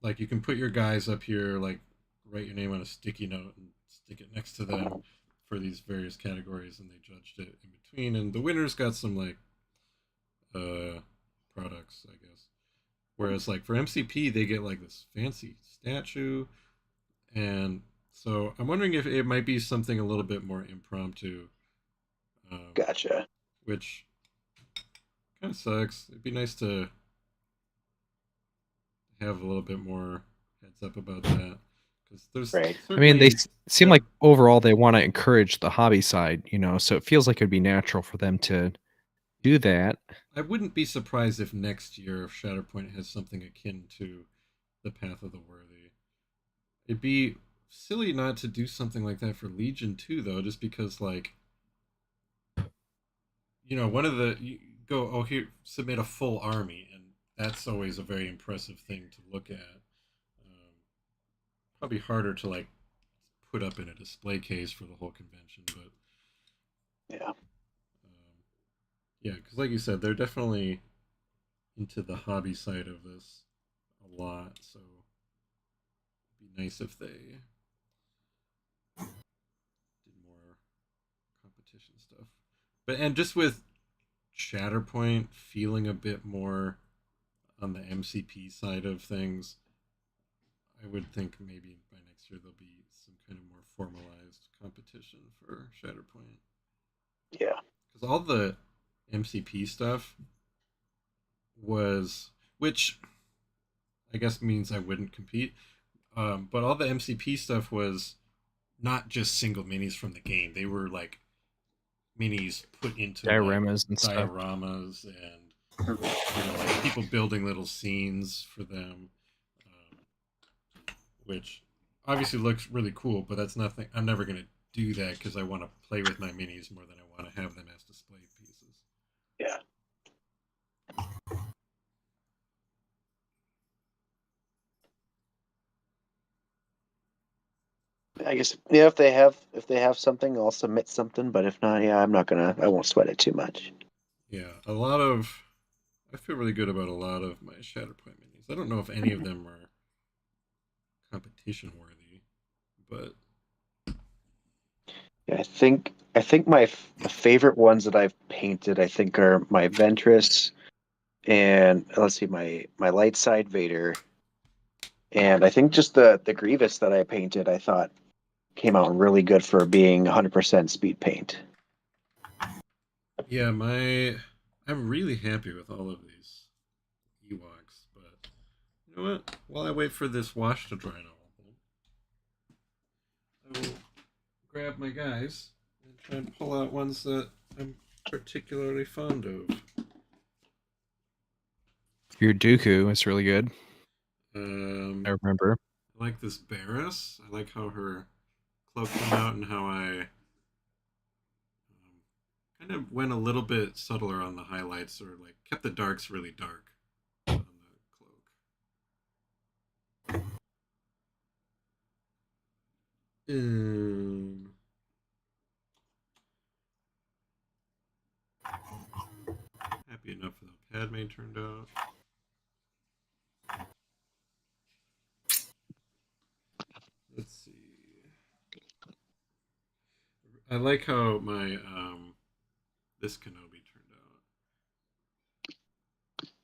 Like you can put your guys up here, like write your name on a sticky note and stick it next to them for these various categories," and they judged it in between. And the winners got some like products, I guess. Whereas like for MCP, they get like this fancy statue, and so I'm wondering if it might be something a little bit more impromptu. Gotcha. Which kind of sucks. It'd be nice to have a little bit more heads up about that, Because there's Right. I mean, they seem yeah. like overall they want to encourage the hobby side, so it feels like it'd be natural for them to do that. I wouldn't be surprised if next year if Shatterpoint has something akin to the Path of the Worthy. It'd be silly not to do something like that for Legion too, though, just because like one of the you go here submit a full army, and that's always a very impressive thing to look at. Probably harder to like put up in a display case for the whole convention, but Yeah. Yeah, because like you said, they're definitely into the hobby side of this a lot. So it'd be nice if they did more competition stuff. And just with Shatterpoint feeling a bit more on the MCP side of things, I would think maybe by next year there'll be some kind of more formalized competition for Shatterpoint. Yeah. Because all the MCP stuff was, which I guess means I wouldn't compete, but all the MCP stuff was not just single minis from the game. They were like minis put into Dioramas and like, stuff. dioramas and like people building little scenes for them, which obviously looks really cool. But that's nothing. I'm never gonna do that because I want to play with my minis more than I want to have them as display pieces. Yeah. I guess if they have something, I'll submit something. But if not, I won't sweat it too much. Yeah, I feel really good about a lot of my Shatterpoint minis. I don't know if any of them are competition worthy, but Yeah, I think my favorite ones that I've painted, I think, are my Ventress and let's see, my light side Vader, and I think just the Grievous that I painted, I thought came out really good for being 100% speed paint. yeah, I'm really happy with all of these Ewoks. But you know what? While I wait for this wash to dry and all, I will grab my guys and try and pull out ones that I'm particularly fond of. Your Dooku is really good. I I remember. like this Barris. I like how her cloak came out and how I kind of went a little bit subtler on the highlights, or like kept the darks really dark on the cloak. Happy enough with how Padme turned out. Let's see. I like how my this Kenobi turned out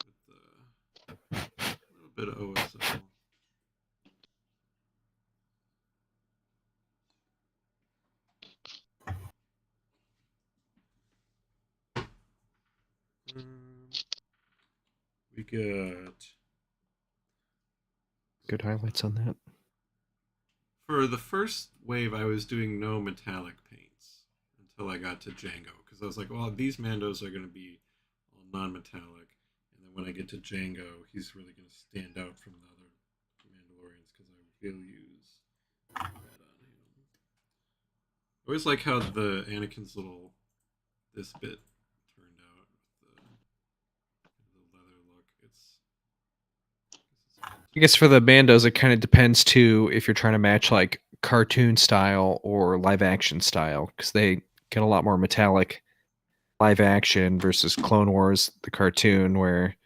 with a little bit of OSL. We got Good highlights on that. for the first wave. I was doing no metallic paints until I got to Django because I was like, well, these Mandos are going to be all non-metallic, and then when I get to Django, he's really going to stand out from the other Mandalorians because I will use that on him. I always like how the Anakin's little this bit turned out with the leather look. I guess for the bandos, it kind of depends too if you're trying to match like cartoon style or live action style, because they get a lot more metallic live action versus Clone Wars, the cartoon, where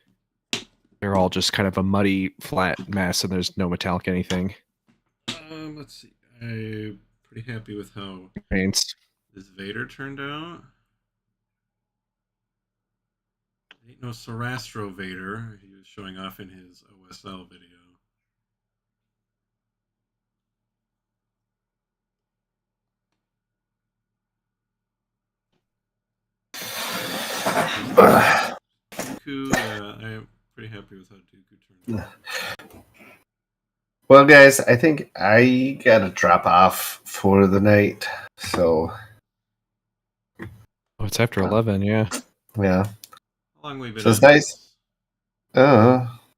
they're all just kind of a muddy, flat mess and there's no metallic anything. Let's see. I'm pretty happy with how Paints. this Vader turned out. Ain't no Sarastro Vader. He was showing off in his OSL video. Dooku, yeah, I'm pretty happy with how Dooku turned out. Well, guys, I think I gotta drop off for the night. So, Oh, it's after 11. Yeah. yeah. How long we been So it's at nice. this?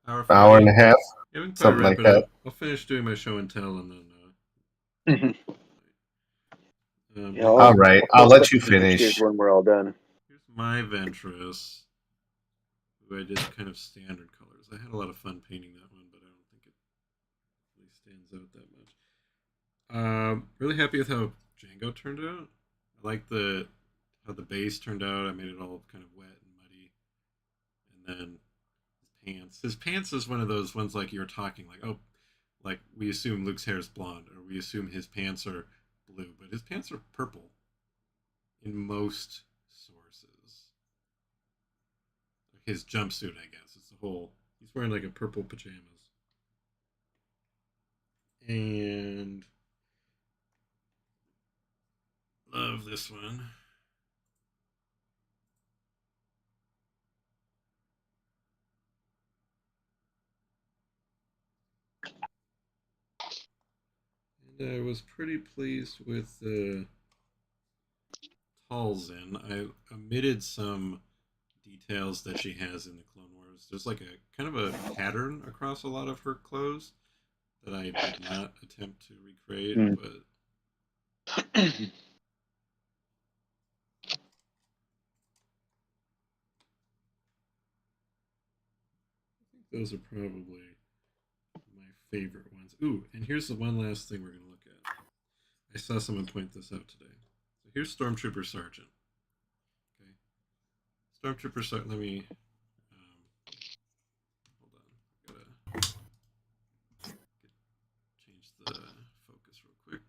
Hour 40? and a half, Yeah, we can probably something wrap like it that. up. I'll finish doing my show and tell, and then. Yeah, All right, I'll post let up you the pictures finish. when we're all done. Here's my Ventress, who I did kind of standard colors. I had a lot of fun painting that one, but I don't think it really stands out that much. Really happy with how Django turned out. I like how the base turned out. I made it all kind of wet and muddy, and then his pants. His pants is one of those ones like you were talking, like, oh, like we assume Luke's hair is blonde, or we assume his pants are blue, but his pants are purple in most sources. Like his jumpsuit, I guess. It's the whole. He's wearing like a purple pajamas. And love this one. And I was pretty pleased with the Talzin. I omitted some details that she has in the Clone Wars. There's like a kind of a pattern across a lot of her clothes that I did not attempt to recreate, but those are probably my favorite ones. Ooh, and here's the one last thing we're going to look at. I saw someone point this out today. So here's Stormtrooper Sergeant. Okay. Stormtrooper Sergeant, let me... hold on. I gotta change the focus real quick.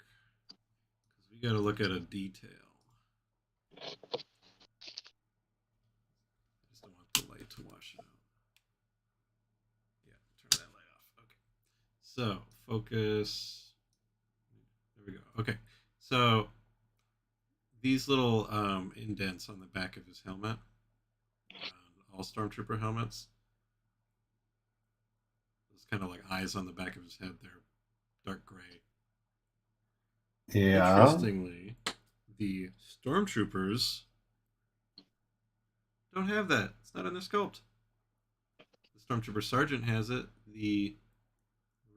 Because we gotta look at a detail. I just don't want the light to wash it out. Yeah, turn that light off. Okay. So, focus. There we go. Okay. So, these little indents on the back of his helmet, all Stormtrooper helmets, those kind of like eyes on the back of his head, they're dark gray. Yeah. Interestingly, the Stormtroopers don't have that. It's not in their sculpt. The Stormtrooper Sergeant has it. The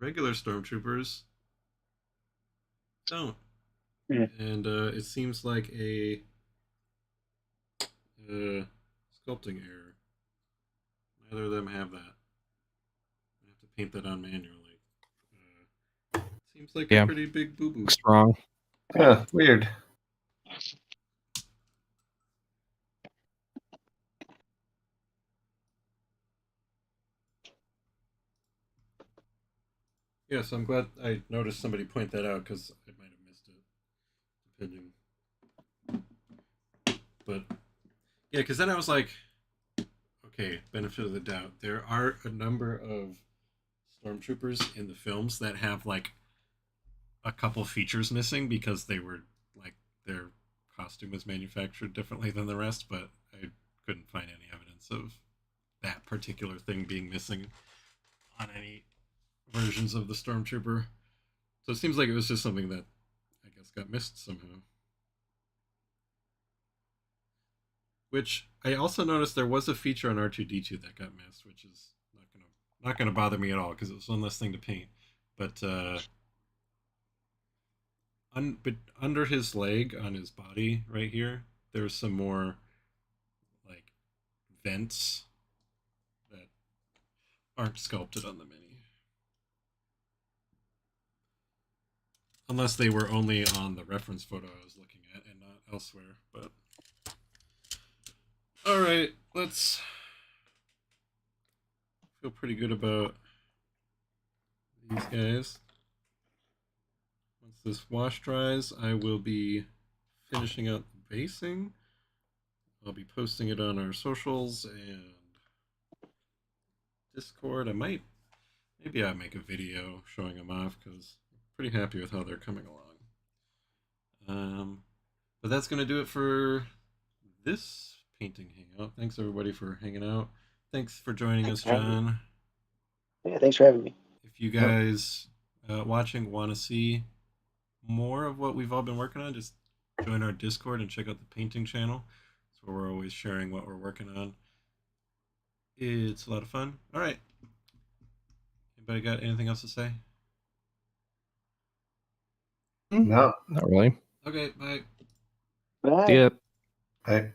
regular Stormtroopers don't. And it seems like a sculpting error. Neither of them have that. I have to paint that on manually. Seems like a pretty big boo-boo. Looks wrong. Yeah, weird. Yes, I'm glad I noticed somebody point that out because I might have missed it, depending. But yeah, because then I was like, okay, benefit of the doubt. There are a number of Stormtroopers in the films that have like a couple features missing because they were like their costume was manufactured differently than the rest, but I couldn't find any evidence of that particular thing being missing on any versions of the Stormtrooper. So it seems like it was just something that I guess got missed somehow. Which I also noticed there was a feature on R2D2 that got missed, which is not gonna bother me at all because it was one less thing to paint. But under his leg on his body right here, there's some more like vents that aren't sculpted on the mini. Unless they were only on the reference photo I was looking at and not elsewhere. But alright, let's feel pretty good about these guys. Once this wash dries, I will be finishing out the basing. I'll be posting it on our socials and Discord. Maybe I'll make a video showing them off because I'm pretty happy with how they're coming along. But that's going to do it for this painting hangout. Thanks everybody for hanging out. Thanks for joining us, John. Yeah, thanks for having me. If you guys watching want to see more of what we've all been working on, just join our Discord and check out the painting channel. That's where we're always sharing what we're working on. It's a lot of fun. All right. Anybody got anything else to say? No. Not really. Okay, bye. Bye. Yeah. Hey.